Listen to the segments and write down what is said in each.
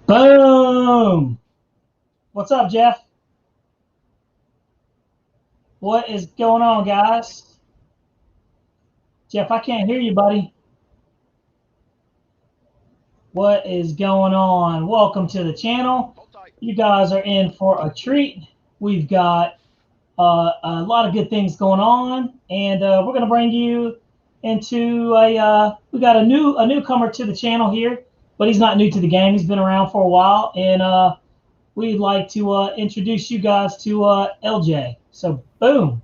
Boom! What's up, Jeff? What is going on, guys? Jeff, I can't hear you, buddy. What is going on? Welcome to the channel. You guys are in for a treat. We've got a lot of good things going on, and we're going to bring you into we got a newcomer to the channel here, but he's not new to the game. He's been around for a while, and we'd like to introduce you guys to LJ. So, boom,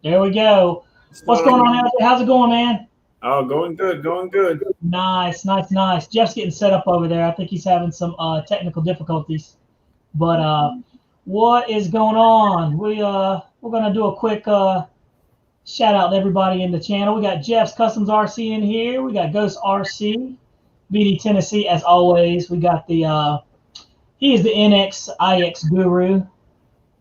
there we go. What's going on, LJ? How's it going, man? Oh, going good, going good. Nice. Jeff's getting set up over there. I think he's having some technical difficulties. But what is going on? We're gonna do a quick shout out to everybody in the channel. We got Jeff's Customs RC in here. We got Ghost RC, BD Tennessee as always. We got the he is the NX IX guru.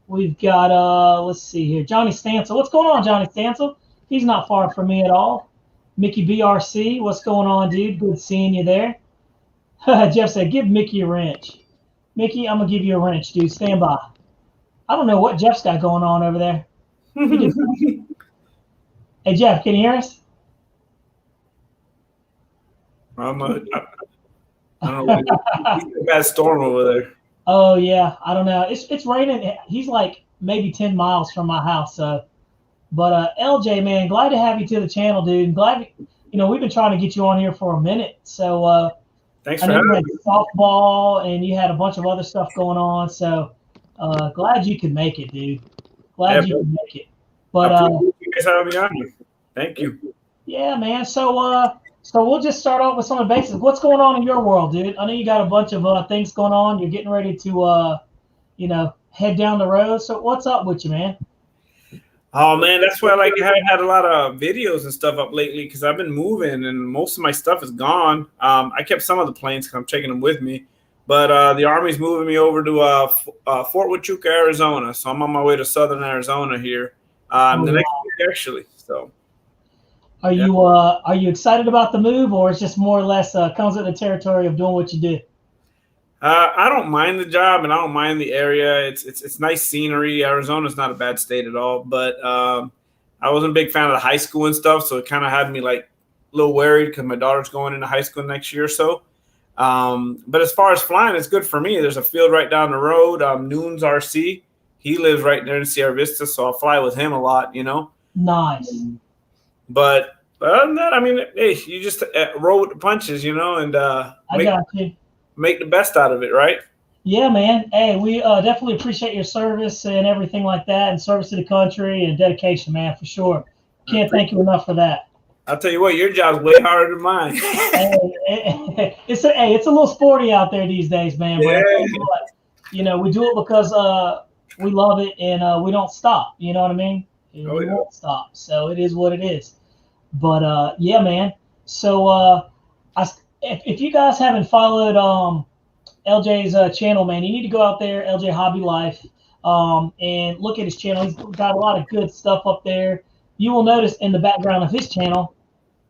We've got let's see here, Johnny Stancil. What's going on, Johnny Stancil? He's not far from me at all. Mickey BRC, what's going on, dude? Good seeing you there. Jeff said, give Mickey a wrench. Mickey, I'm going to give you a wrench, dude. Stand by. I don't know what Jeff's got going on over there. Hey, Jeff, can you hear us? I don't know. It's a bad storm over there. Oh, yeah. I don't know. It's raining. He's like maybe 10 miles from my house, so. But LJ, man, glad to have you to the channel, dude. Glad, we've been trying to get you on here for a minute. So thanks for having me. Softball, and you had a bunch of other stuff going on. So glad you could make it, dude. Glad you could make it. But you guys having me on here. Thank you. Yeah, man. So we'll just start off with some of the basics. What's going on in your world, dude? I know you got a bunch of things going on. You're getting ready to head down the road. So what's up with you, man? Oh man, that's why I haven't had a lot of videos and stuff up lately because I've been moving and most of my stuff is gone. I kept some of the planes because I'm taking them with me, but the Army's moving me over to Fort Huachuca, Arizona. So I'm on my way to Southern Arizona here the next week, actually. So, are you excited about the move, or it's just more or less comes with the territory of doing what you do? I don't mind the job and I don't mind the area. It's nice scenery. Arizona's not a bad state at all, but I wasn't a big fan of the high school and stuff, so it kind of had me like a little worried because my daughter's going into high school next year or so. But as far as flying, it's good for me. There's a field right down the road, Noons RC. He lives right there in Sierra Vista, so I'll fly with him a lot, Nice. But other than that, I mean, hey, you just roll with the punches, and I got you. Make the best out of it, right? Yeah, man. Hey, we definitely appreciate your service and everything like that, and service to the country and dedication, man, for sure. Can't thank you enough for that. I'll tell you what, your job's way harder than mine. It's a little sporty out there these days, man. But yeah. We do it because we love it and we don't stop. You know what I mean? We won't stop. So it is what it is. But yeah, man. So if you guys haven't followed LJ's channel, man, you need to go out there, LJ Hobby Life, and look at his channel. He's got a lot of good stuff up there. You will notice in the background of his channel,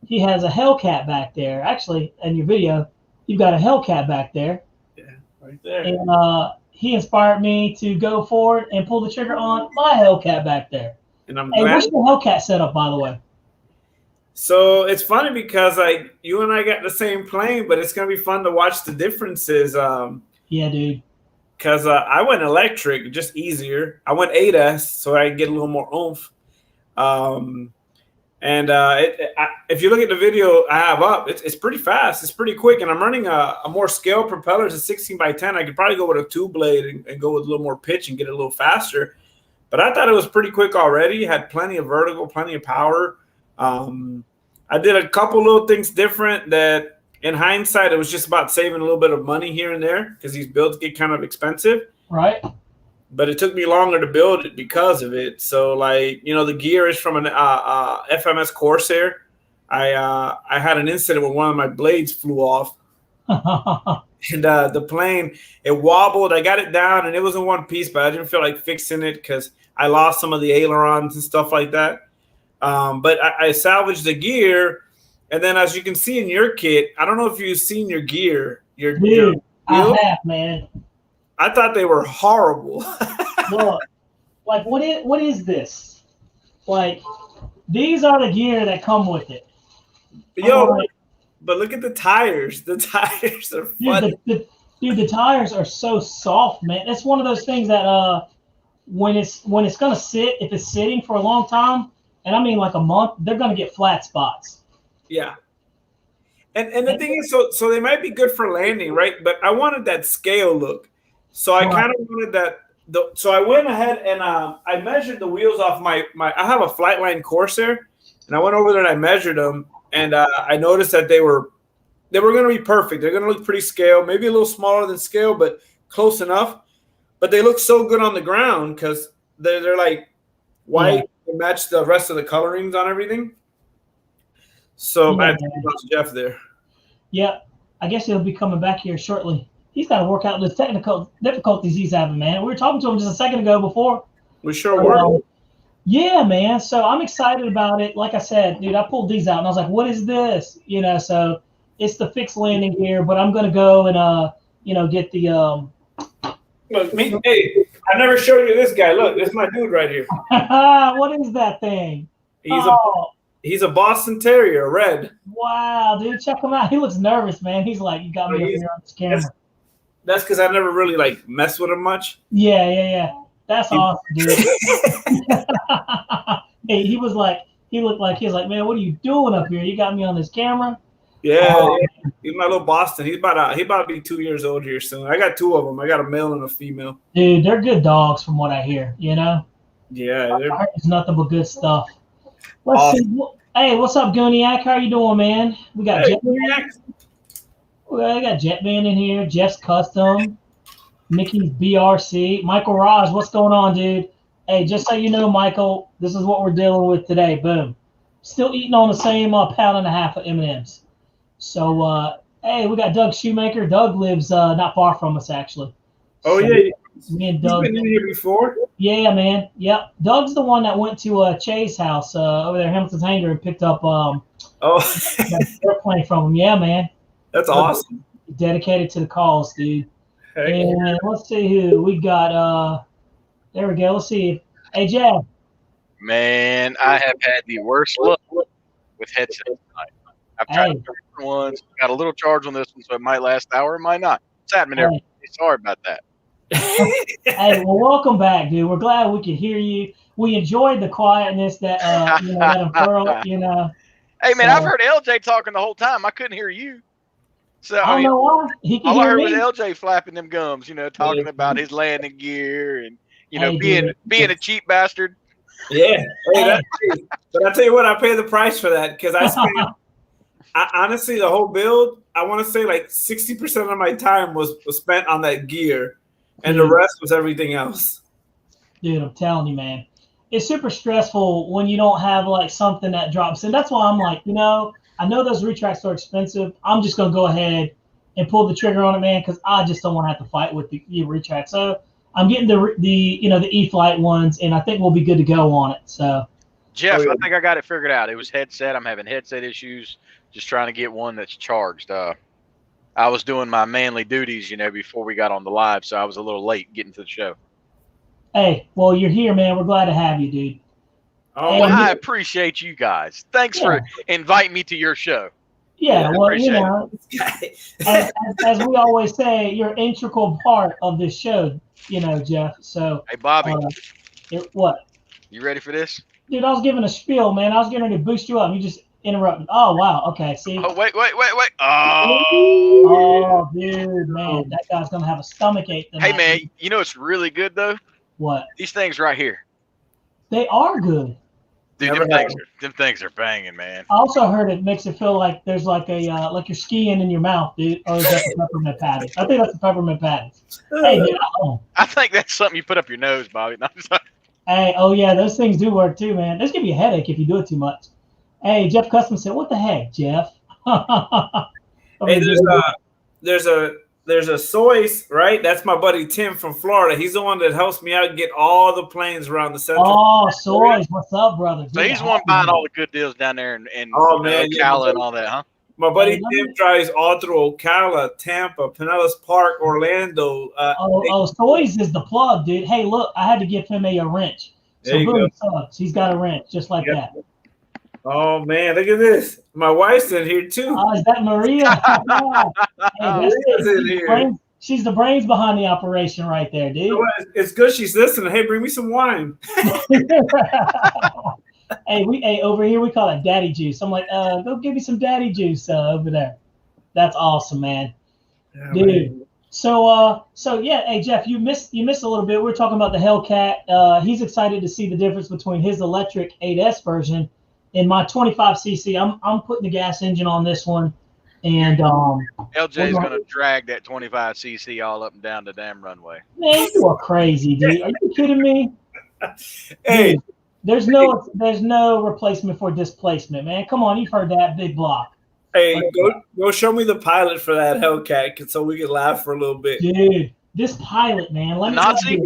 he has a Hellcat back there. Actually, in your video, you've got a Hellcat back there. Yeah, right there. And he inspired me to go forward and pull the trigger on my Hellcat back there. And I'm glad. Hey, what's your Hellcat setup, by the way? So it's funny because you and I got the same plane, but it's gonna be fun to watch the differences. Yeah, dude. Because I went electric, just easier. I went ADAS, so I get a little more oomph. If you look at the video I have up, it's pretty fast. It's pretty quick, and I'm running a more scale propeller. It's a 16x10. I could probably go with a 2-blade and go with a little more pitch and get it a little faster. But I thought it was pretty quick already. Had plenty of vertical, plenty of power. I did a couple little things different that in hindsight, it was just about saving a little bit of money here and there because these builds get kind of expensive. Right. But it took me longer to build it because of it. So the gear is from an FMS Corsair. I had an incident where one of my blades flew off. And the plane, it wobbled. I got it down and it was in one piece, but I didn't feel like fixing it because I lost some of the ailerons and stuff like that. But I salvaged the gear, and then as you can see in your kit, I don't know if you've seen your gear. wheels? I have, man. I thought they were horrible. Look, like what is this? Like these are the gear that come with it. Yo, Like, but look at the tires. The tires are funny. dude, the tires are so soft, man. It's one of those things that when it's gonna sit, if it's sitting for a long time, and I mean like a month, they're gonna get flat spots. Yeah. And the thing is, so they might be good for landing, right? But I wanted that scale look. So I kind of wanted that. So I went ahead and I measured the wheels off my. I have a Flightline Corsair, and I went over there and I measured them, and I noticed that they were going to be perfect. They're going to look pretty scale, maybe a little smaller than scale, but close enough. But they look so good on the ground because they're like white. They match the rest of the colorings on everything. So I had to watch Jeff there. Yeah, I guess he'll be coming back here shortly. He's got to work out the technical difficulties he's having, man. We were talking to him just a second ago before. We sure were. Yeah, man. So I'm excited about it. Like I said, dude, I pulled these out and I was like, what is this? So it's the fixed landing gear, but I'm going to go and, get the Look, hey, I never showed you this guy. Look, this is my dude right here. What is that thing? He's a Boston Terrier, red. Wow, dude, check him out. He looks nervous, man. He's like, you got me up here on this camera. That's because I never really mess with him much. Yeah. That's awesome, dude. Hey, he looked like, man, what are you doing up here? You got me on this camera. Yeah. He's my little Boston. He's about to be 2 years old here soon. I got two of them. I got a male and a female. Dude, they're good dogs from what I hear. Yeah, it's nothing but good stuff. Let's see. Hey, what's up, Gooniac? How you doing, man? We got Jetman. We got Jetman in here. Jeff's Custom. Mickey's BRC. Michael Raj, what's going on, dude? Hey, just so you know, Michael, this is what we're dealing with today. Boom. Still eating on the same pound and a half of M&Ms. So, hey, we got Doug Shoemaker. Doug lives not far from us, actually. Oh, so, yeah. Me and Doug. You've been in here before? Yeah, man. Yep. Doug's the one that went to Che's house over there, Hamilton's Hangar, and picked up that airplane from him. Yeah, man. That's awesome. Dedicated to the cause, dude. Hey. And let's see who we got. There we go. Let's see. Hey, Jeff. Man, I have had the worst luck with headsets tonight. I've tried different ones. Got a little charge on this one, so it might last an hour. It might not. It's happening every day. Sorry about that. Hey, well, welcome back, dude. We're glad we could hear you. We enjoyed the quietness that that unfurled. Hey, man, I've heard LJ talking the whole time. I couldn't hear you. So I don't know why. He can hear me. All I heard was LJ flapping them gums, talking about his landing gear and being a cheap bastard. Yeah, but I tell you what, I pay the price for that because I spent. Honestly, the whole build, I want to say 60% of my time was spent on that gear, and the rest was everything else. Dude, I'm telling you, man, it's super stressful when you don't have something that drops in. That's why I'm like, I know those retracts are expensive. I'm just gonna go ahead and pull the trigger on it, man, because I just don't want to have to fight with the retract. So I'm getting the E-Flight ones, and I think we'll be good to go on it. So, Jeff, I think I got it figured out. It was headset. I'm having headset issues. Just trying to get one that's charged. I was doing my manly duties, before we got on the live, so I was a little late getting to the show. Hey, well, you're here, man. We're glad to have you, dude. Oh, well, I appreciate you guys. Thanks for inviting me to your show. Yeah, well, as we always say, you're an integral part of this show, Jeff. So, hey, Bobby, what? You ready for this? Dude, I was giving a spiel, man. I was getting ready to boost you up. You just interrupted. Oh, wow. Okay, see. Oh, wait. Oh, dude, man. That guy's going to have a stomach ache tonight. Hey, man, it's really good, though? What? These things right here. They are good. Dude, them things are banging, man. I also heard it makes it feel like there's like you're skiing in your mouth, dude. Or is that the peppermint patties? I think that's the peppermint patties. Hey, dude, I think that's something you put up your nose, Bobby. Hey, oh yeah, those things do work too, man. Those give you a headache if you do it too much. Hey, Jeff Custom said, "What the heck, Jeff?" Hey, there's a Soyce, right? That's my buddy Tim from Florida. He's the one that helps me out get all the planes around the central. Oh, Soyce, what's up, brother? So he's the one buying all the good deals down there in Ocala and all that, huh? My buddy Tim drives all through Ocala, Tampa, Pinellas Park, Orlando. Soys is the plug, dude. Hey, look, I had to give him a wrench. So boom, sucks. He's got a wrench just like that. Oh man, look at this. My wife's in here too. Oh, is that Maria? Hey, she's the brains behind the operation right there, dude. It's good she's listening. Hey, bring me some wine. Hey, over here we call it daddy juice. I'm like, go give me some daddy juice over there. That's awesome, man. Yeah, dude. Man. So yeah, hey Jeff, you missed a little bit. We're talking about the Hellcat. He's excited to see the difference between his electric 8S version and my 25cc. I'm putting the gas engine on this one, and LJ's gonna drag that 25cc all up and down the damn runway. Man, you are crazy, dude. Are you kidding me? Hey. Dude, there's no replacement for displacement, man. Come on, you've heard that big block. Hey, go show me the pilot for that Hellcat, so we can laugh for a little bit. Dude, this pilot, man. Let me Nazi.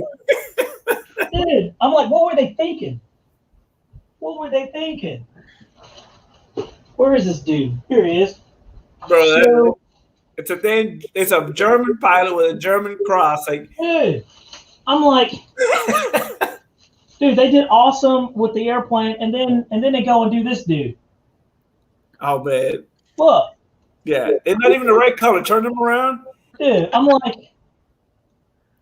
Dude, I'm like, what were they thinking? What were they thinking? Where is this dude? Here he is. Bro, it's a German pilot with a German cross. Like, dude, I'm like, dude, they did awesome with the airplane, and then they go and do this, dude. Oh man. Look. Yeah, it's not even the right color. Turn them around. Dude, I'm like,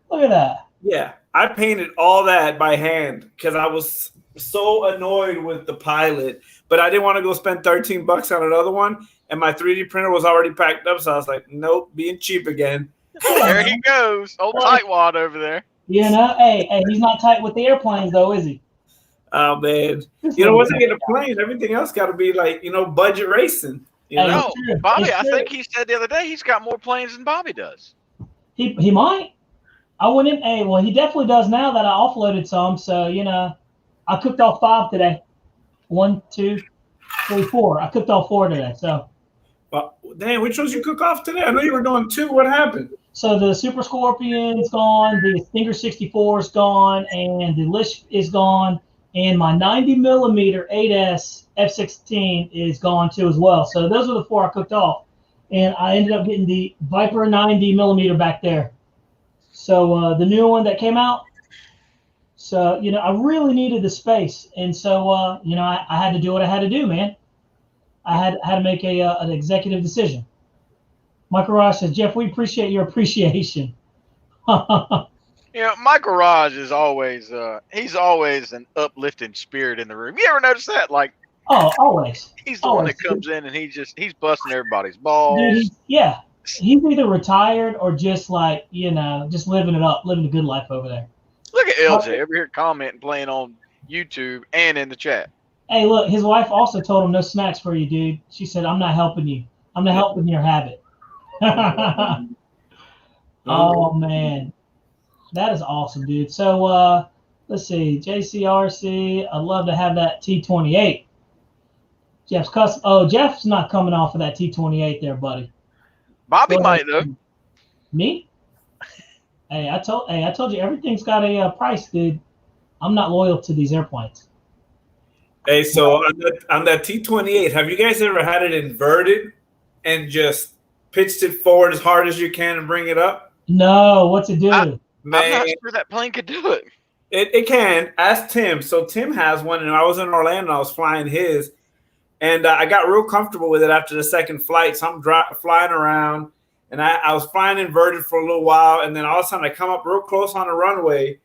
look at that. Yeah, I painted all that by hand because I was so annoyed with the pilot, but I didn't want to go spend $13 on another one, and my 3D printer was already packed up, so I was like, nope, being cheap again. There he goes, old tightwad over there. You know, hey, he's not tight with the airplanes though, is he? Oh man, once I get a plane, everything else got to be like budget racing. No, Bobby, I think he said the other day he's got more planes than Bobby does. He might. I wouldn't. Hey, well, he definitely does now that I offloaded some. So I cooked off 5 today. 1, 2, 3, 4. I cooked off 4 today. So. Well, damn, which ones you cook off today? I know you were doing 2. What happened? So the Super Scorpion's gone, the Stinger 64's gone, and the Lish is gone, and my 90mm 8S F-16 is gone too as well. So those are the 4 I cooked off, and I ended up getting the Viper 90mm back there. So the new one that came out. So I really needed the space, and so I had to do what I had to do, man. I had to make an executive decision. Michael Ross says, Jeff, we appreciate your appreciation. Michael Raj is always he's always an uplifting spirit in the room. You ever notice that? Like, oh, always. He's the one that comes in and he's busting everybody's balls. Dude, he's either retired or just like just living it up, living a good life over there. Look at LJ over here commenting, playing on YouTube and in the chat. Hey, look, his wife also told him no snacks for you, dude. She said, I'm not helping you. I'm not helping your habit. Oh man, that is awesome, dude. So let's see, JCRC, I'd love to have that T28. Jeff's custom. Oh, Jeff's not coming off of that T28 there, buddy. Bobby might though. Me? Hey, I told you everything's got a price, dude. I'm not loyal to these airplanes. Hey, so on that T28, have you guys ever had it inverted and just pitched it forward as hard as you can and bring it up? No, what's it do? I'm not sure that plane could do it. It can. Ask Tim. So Tim has one, and I was in Orlando. And I was flying his, and I got real comfortable with it after the second flight. So I'm flying around, and I was flying inverted for a little while, and then all of a sudden I come up real close on the runway,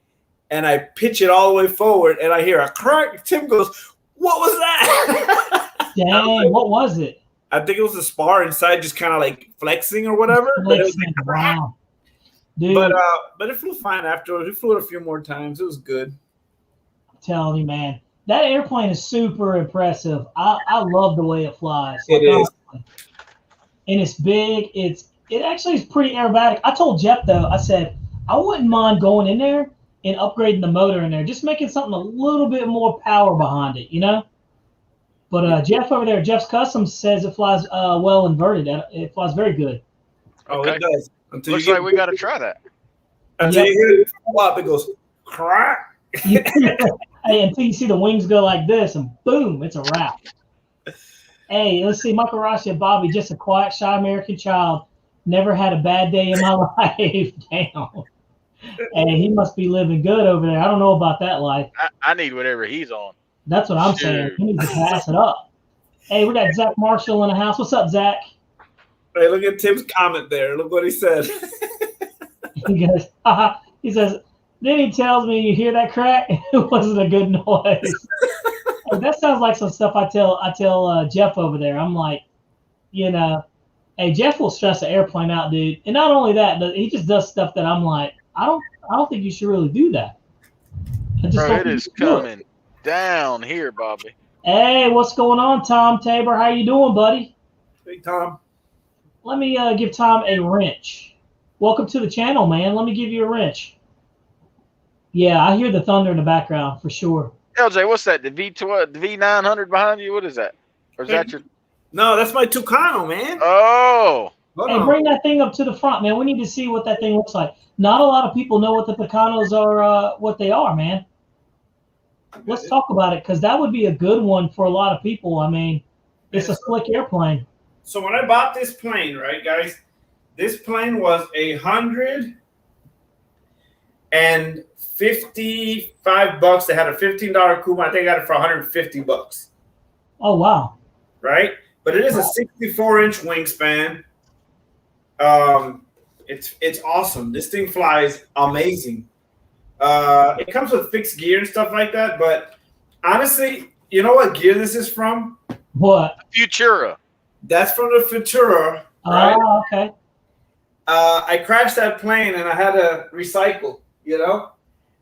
and I pitch it all the way forward, and I hear a crack. Tim goes, "What was that?" Dang, what was it? I think it was the spar inside, just kind of like flexing or whatever. But it was like, wow. Dude, but it flew fine afterwards. We flew it a few more times. It was good. I'm telling you, man, that airplane is super impressive. I love the way it flies. It is, and it's big. It actually is pretty aerobatic. I told Jeff though, I said I wouldn't mind going in there and upgrading the motor in there, just making something a little bit more power behind it, But Jeff over there, Jeff's Custom, says it flies well inverted. It flies very good. Oh, okay. It does. Looks like we got to try that. Until you hear it flop, it goes crack. Hey, until you see the wings go like this, and boom, it's a wrap. Hey, let's see. Michael Ross said, Bobby, just a quiet, shy American child. Never had a bad day in my life. Damn. Hey, he must be living good over there. I don't know about that life. I need whatever he's on. That's what I'm saying. He needs to pass it up. Hey, we got Zach Marshall in the house. What's up, Zach? Hey, look at Tim's comment there. Look what he said. He goes, haha. He says, then he tells me, you hear that crack? It wasn't a good noise. Hey, that sounds like some stuff I tell Jeff over there. I'm like, hey, Jeff will stress an airplane out, dude. And not only that, but he just does stuff that I'm like, I don't think you should really do that. Bro, it is coming down here, Bobby. Hey, what's going on, Tom Tabor? How you doing, buddy? Hey, Tom. Let me give Tom a wrench. Welcome to the channel, man. Let me give you a wrench. Yeah, I hear the thunder in the background for sure. LJ, what's that? The V12, the V900 behind you? What is that? Or is that your? No, that's my Tucano, man. Oh. Hey, bring that thing up to the front, man. We need to see what that thing looks like. Not a lot of people know what the Tucanos are, what they are, man. Let's talk about it, because that would be a good one for a lot of people. I mean, it's a slick airplane. So when I bought this plane, right, guys, this plane was $155. They had a $15 coupon. I think I got it for $150. Oh, wow. Right? But it is a 64-inch wingspan. It's awesome. This thing flies amazing. It comes with fixed gear and stuff like that, but honestly, you know what gear this is from? What? Futura. That's from the Futura. Right? Oh, okay. I crashed that plane and I had to recycle,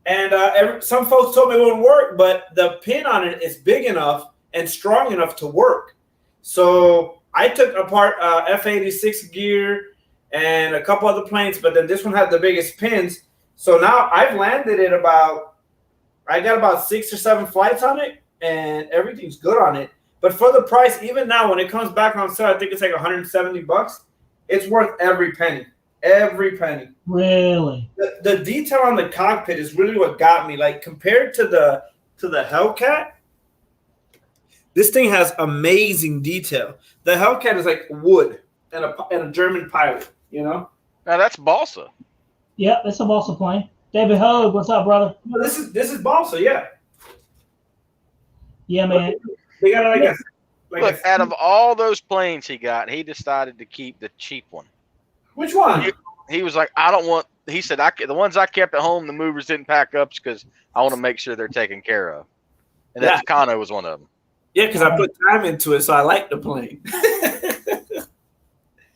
and some folks told me it wouldn't work, but the pin on it is big enough and strong enough to work. So I took apart F-86 gear and a couple other planes, but then this one had the biggest pins. So now I've landed it I got about 6 or 7 flights on it, and everything's good on it. But for the price, even now, when it comes back on sale, I think it's like $170. It's worth every penny. Every penny. Really? The detail on the cockpit is really what got me. Like, compared to the Hellcat, this thing has amazing detail. The Hellcat is like wood and a German pilot, Now that's balsa. Yep, it's a balsa plane. David Hogue, what's up, brother? No, this is balsa, yeah. Yeah, man. They got it, Look, out of all those planes he got, he decided to keep the cheap one. Which one? He was like, I don't want. He said, the ones I kept at home, the movers didn't pack up because I want to make sure they're taken care of. And that Tucano was one of them. Yeah, because I put time into it, so I like the plane.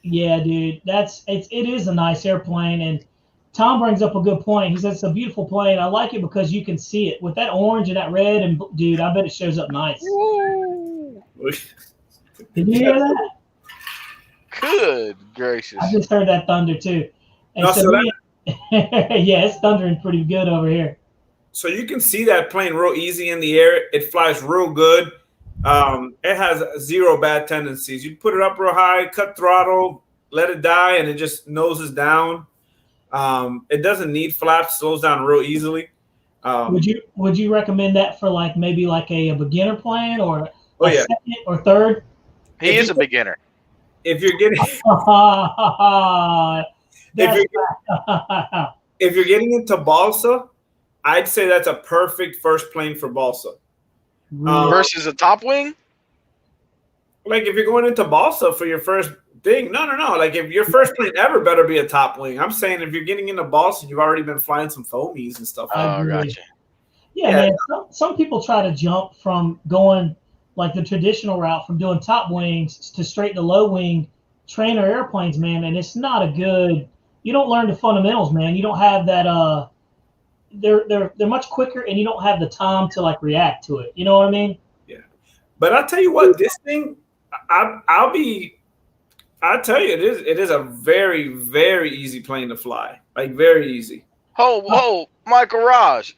Yeah, dude, it is a nice airplane, and Tom brings up a good point. He says it's a beautiful plane. I like it because you can see it with that orange and that red, and dude, I bet it shows up nice. Ooh. Did you hear that? Good gracious! I just heard that thunder too. And yeah, it's thundering pretty good over here. So you can see that plane real easy in the air. It flies real good. It has 0 bad tendencies. You put it up real high, cut throttle, let it die, and it just noses down. It doesn't need flaps, slows down real easily. Would you recommend that for maybe a beginner plane or second or third? He is a beginner. If you're getting if you're getting into balsa, I'd say that's a perfect first plane for balsa. Versus a top wing? Like if you're going into balsa for your first thing, no. Like if your first plane ever better be a top wing. I'm saying if you're getting into balsa, you've already been flying some foamies and stuff. Oh, gotcha. Yeah, man. Some people try to jump from going the traditional route from doing top wings to straight to low wing trainer airplanes, man. And it's not a good. You don't learn the fundamentals, man. You don't have that. They're much quicker, and you don't have the time to react to it. You know what I mean? Yeah. But I'll tell you what, this thing, I'll tell you, it is a very, very easy plane to fly. Very easy. Whoa, Michael Raj.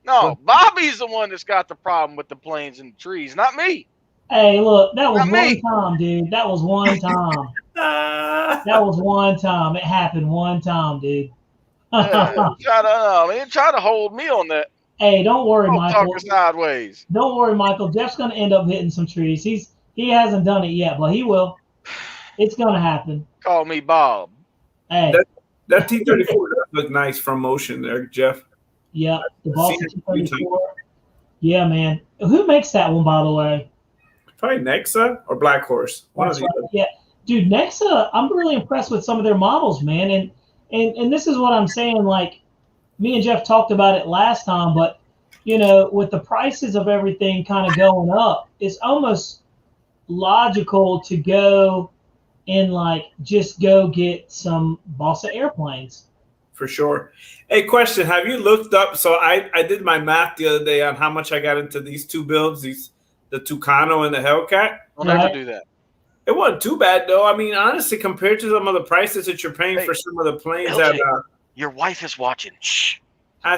No, Bobby's the one that's got the problem with the planes and the trees, not me. Hey, look, that was one time, dude. That was one time. That was one time. It happened one time, dude. Try to hold me on that. Hey, don't worry, Michael. Talking sideways. Don't worry, Michael. Jeff's gonna end up hitting some trees. He's He hasn't done it yet, but he will. It's gonna happen. Call me Bob. Hey, That T-34 does look nice from motion there, Jeff. yeah, the I've Boston seen it a few times. T-34. Yeah, man. Who makes that one, by the way? Probably Nexa or Black Horse. One of That's these. right. Yeah, dude. Nexa, I'm really impressed with some of their models, man. And this is what I'm saying. Like, me and Jeff talked about it last time, but with the prices of everything kind of going up, it's almost logical to go and like just go get some Bossa airplanes. For sure. Hey, question. Have you looked up? So I did my math the other day on how much I got into these two builds, the Tucano and the Hellcat. I'll never do that. It wasn't too bad, though. I mean, honestly, compared to some of the prices that you're paying for some of the planes LJ, your wife is watching. Shh. I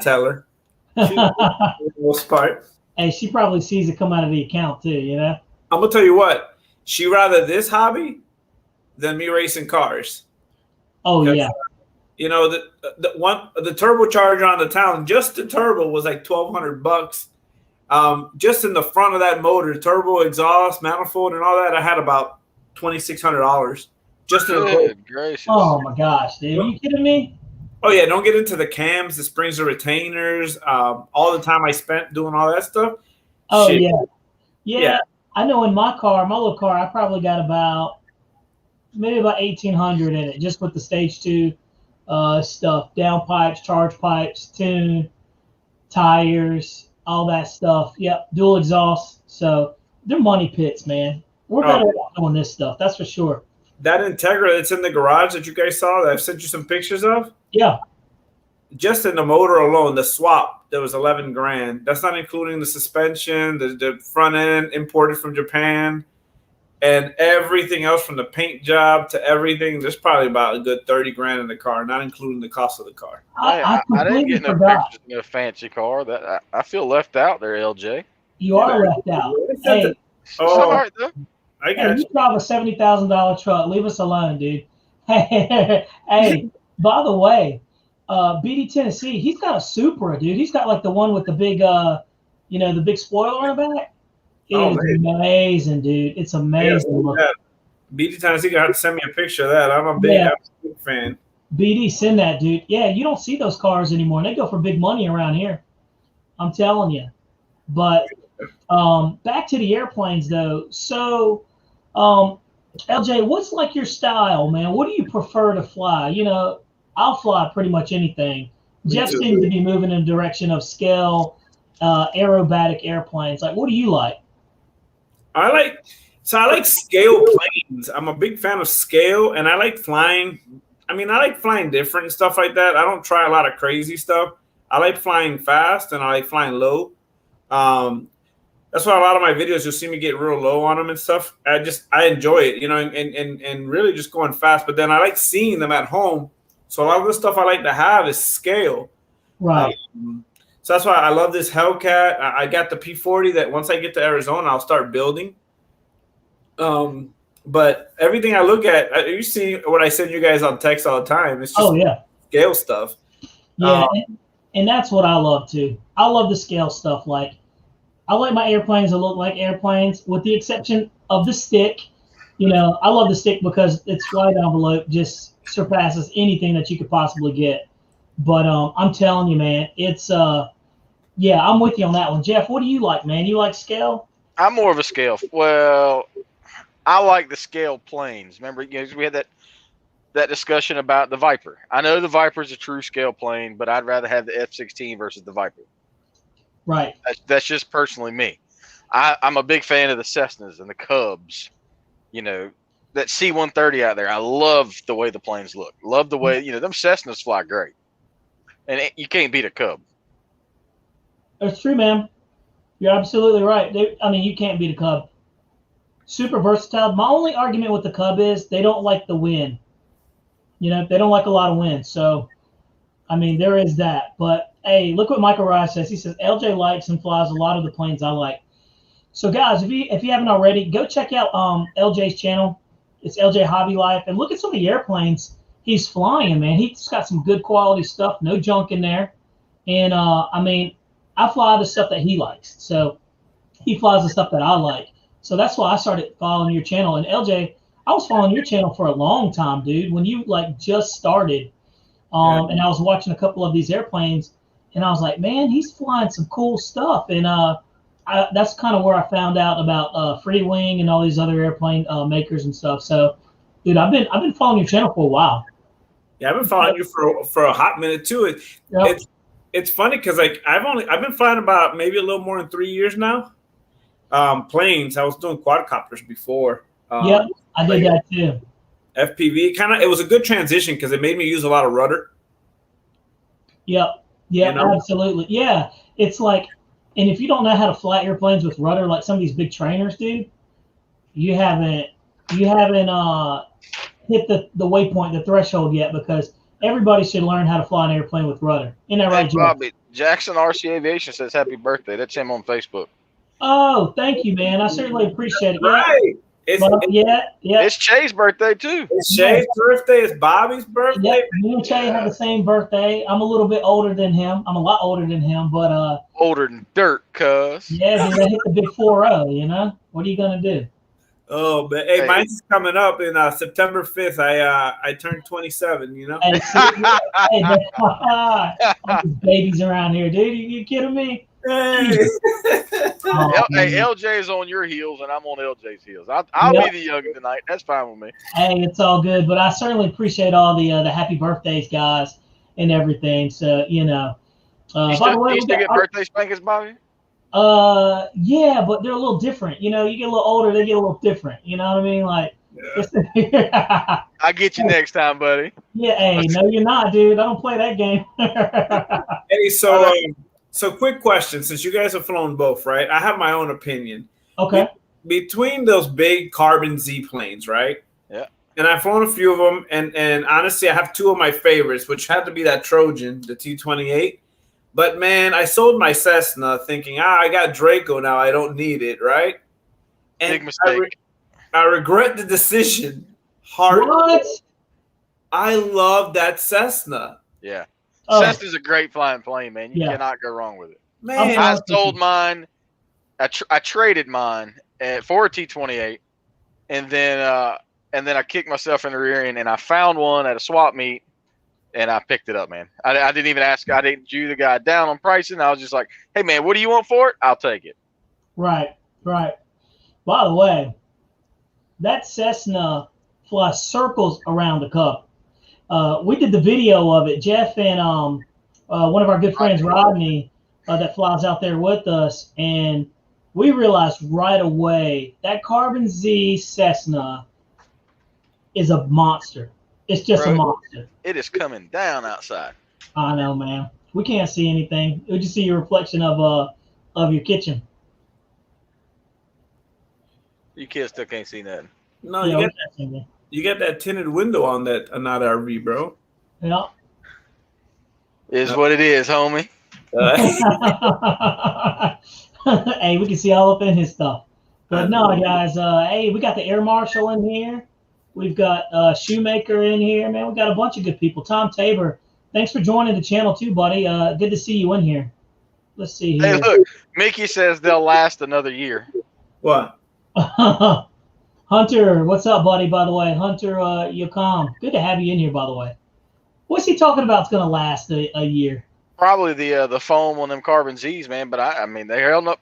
tell her. She the most part. Hey, she probably sees it come out of the account too, I'm gonna tell you what. She rather this hobby than me racing cars. Oh yeah. The turbocharger on the town, just the turbo was like $1,200. Just in the front of that motor, turbo, exhaust, manifold, and all that, I had about $2,600. Just in the motor. Gracious. Oh my gosh, dude! Are you kidding me? Oh yeah, don't get into the cams, the springs, the retainers. All the time I spent doing all that stuff. Oh Shit. yeah. I know in my little car, I probably got maybe about 1,800 in it, just with the stage 2 stuff, down pipes, charge pipes, tune, tires, all that stuff. Yep, dual exhaust. So they're money pits, man. We're better off doing this stuff, that's for sure. That Integra that's in the garage that you guys saw, that I've sent you some pictures of. Yeah. Just in the motor alone, the swap, there was $11,000. That's not including the suspension, the front end imported from Japan, and everything else from the paint job to everything. There's probably about a good $30,000 in the car, not including the cost of the car. I didn't get no forgot. pictures of a fancy car. That I feel left out there, LJ. You are left out. Hey, all right though. I got you drive a $70,000 truck. Leave us alone, dude. Hey, by the way, BD Tennessee, he's got a Supra, dude. He's got like the one with the big, the big spoiler on the back. It is amazing, dude. It's amazing. Yeah. BD Tennessee gonna have to send me a picture of that. I'm a big fan. BD, send that, dude. Yeah, you don't see those cars anymore. They go for big money around here. I'm telling you. But back to the airplanes, though. So, LJ, what's like your style, man? What do you prefer to fly? I'll fly pretty much anything. Jeff seems to be moving in the direction of scale, aerobatic airplanes. Like, what do you like? I like scale planes. I'm a big fan of scale, and I like flying. I mean, I like flying different and stuff like that. I don't try a lot of crazy stuff. I like flying fast, and I like flying low. That's why a lot of my videos, you'll see me get real low on them and stuff. I enjoy it, and really just going fast. But then I like seeing them at home. So a lot of the stuff I like to have is scale. Right. So that's why I love this Hellcat. I got the P40 that once I get to Arizona, I'll start building. But everything I look at, you see what I send you guys on text all the time. It's just scale stuff. Yeah, and that's what I love too. I love the scale stuff. Like, I like my airplanes to look like airplanes, with the exception of the stick. I love the stick because its flight envelope just surpasses anything that you could possibly get. But I'm telling you, man, it's I'm with you on that one. Jeff, what do you like, man? You like scale? I'm more of a scale. Well, I like the scale planes. Remember, we had that discussion about the Viper. I know the Viper is a true scale plane, but I'd rather have the F-16 versus the Viper. Right. That's just personally me. I'm a big fan of the Cessnas and the Cubs. That C-130 out there. I love the way the planes look. Love the way, them Cessnas fly great. And you can't beat a Cub. That's true, man. You're absolutely right. You can't beat a Cub. Super versatile. My only argument with the Cub is they don't like the wind. They don't like a lot of wind. So, there is that. But, hey, look what Michael Rice says. He says, LJ likes and flies a lot of the planes I like. So, guys, if you haven't already, go check out LJ's channel. It's LJ Hobby Life. And look at some of the airplanes he's flying, man. He's got some good quality stuff. No junk in there. And, I fly the stuff that he likes. So, he flies the stuff that I like. So that's why I started following your channel. And LJ, I was following your channel for a long time, dude. When you like just started, and I was watching a couple of these airplanes, and I was like, man, he's flying some cool stuff. And that's kind of where I found out about Free Wing and all these other airplane makers and stuff. So, dude, I've been following your channel for a while. Yeah, I've been following you for a hot minute too. It's funny because like I've been flying about maybe a little more than 3 years now. Planes. I was doing quadcopters before. Yep, I did that too. FPV it was a good transition because it made me use a lot of rudder. Yep. Yeah, absolutely. Yeah, it's like, and if you don't know how to fly airplanes with rudder, like some of these big trainers do, you haven't hit the waypoint, the threshold yet, because everybody should learn how to fly an airplane with rudder. Isn't that right, Bobby? Jackson RC Aviation says happy birthday. That's him on Facebook. Oh, thank you, man. I certainly appreciate it. Right. It's Che's birthday too. It's Che's birthday. It's Bobby's birthday. Yep. Me and Che have the same birthday. I'm a little bit older than him. I'm a lot older than him, but older than dirt, cuz. Yeah, dude, I hit the big 4-0. You know, what are you gonna do? Oh, but hey, mine's coming up in September 5th. I turned 27. You know. Hey, babies around here, dude. You kidding me? Hey. Hey, LJ's on your heels, and I'm on LJ's heels. I'll be the youngin tonight. That's fine with me. Hey, it's all good, but I certainly appreciate all the happy birthdays, guys, and everything. So you know, you still get birthday spankings, Bobby? Yeah, but they're a little different. You know, you get a little older, they get a little different. You know what I mean? Like, I'll get you next time, buddy. Yeah. Hey, no, you're not, dude. I don't play that game. Hey, so quick question, since you guys have flown both, right? I have my own opinion. Okay. Between those big Carbon Z planes, right? Yeah. And I've flown a few of them, and honestly, I have two of my favorites, which had to be that Trojan, the T-28. But, man, I sold my Cessna thinking, I got Draco now. I don't need it, right? And big mistake. I regret the decision. What? I love that Cessna. Yeah. Cessna's a great flying plane, man. You cannot go wrong with it. Man, I sold mine. I traded mine for a T-28, and then I kicked myself in the rear end, and I found one at a swap meet, and I picked it up, man. I didn't even ask. I didn't do the guy down on pricing. I was just like, hey, man, what do you want for it? I'll take it. Right. By the way, that Cessna flies circles around the cup. We did the video of it. Jeff and one of our good friends, Rodney, that flies out there with us, and we realized right away that Carbon Z Cessna is a monster. It's just a monster. It is coming down outside. I know, man. We can't see anything. We just see your reflection of your kitchen. You kids still can't see nothing. No, you got that tinted window on that not RV, bro. Yeah. Is what it is, homie. Hey, we can see all up in his stuff. But no, guys, hey, we got the Air Marshal in here. We've got Shoemaker in here, man. We got a bunch of good people. Tom Tabor, thanks for joining the channel too, buddy. Good to see you in here. Let's see here. Hey, look, Mickey says they'll last another year. What? Hunter, what's up, buddy, by the way? Hunter Yocom. Good to have you in here, by the way. What's he talking about? It's going to last a year? Probably the foam on them Carbon Z's, man. But I mean, they held up.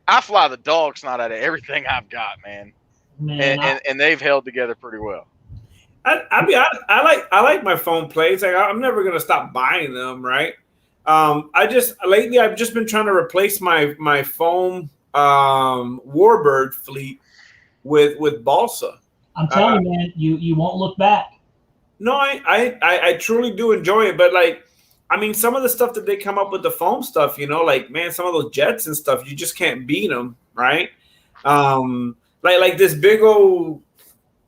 I fly the dog snot out of everything I've got, man. And they've held together pretty well. I mean, I like my foam plates. Like, I'm never gonna stop buying them, right? Lately I've just been trying to replace my foam Warbird fleet with balsa. I'm telling you, man, you won't look back. No, I truly do enjoy it, but like, I mean, some of the stuff that they come up with the foam stuff, you know, like, man, some of those jets and stuff, you just can't beat them, right? Like this big old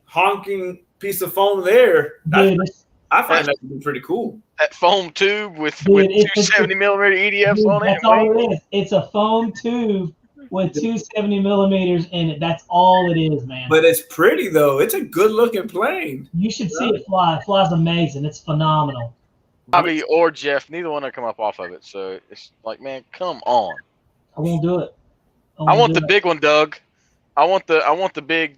honking piece of foam there. I find that to be pretty cool. That foam tube with 270 millimeter EDFs on it. That's all it is. It's a foam tube with 270 millimeters in it. That's all it is, man. But it's pretty though. It's a good looking plane. You should see it fly. It flies amazing. It's phenomenal. Bobby or Jeff, neither one will come up off of it. So it's like, man, come on. I won't do it. I want the big one, Doug. I want the big,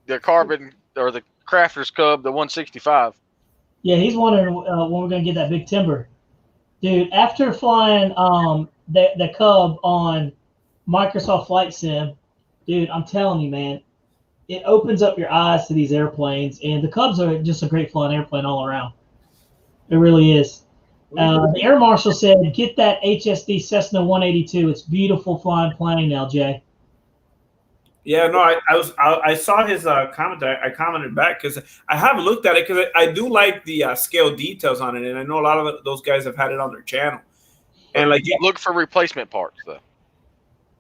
the carbon or the Crafter's Cub, the 165. Yeah, he's wondering when we're gonna get that big timber, dude. After flying the Cub on Microsoft Flight Sim, dude, I'm telling you, man, it opens up your eyes to these airplanes, and the Cubs are just a great flying airplane all around. It really is. The Air Marshal said, "Get that HSD Cessna 182. It's beautiful flying plane, LJ." Yeah, no, I saw his comment. I commented back because I haven't looked at it because I do like the scale details on it, and I know a lot of those guys have had it on their channel. And like, look for replacement parts though.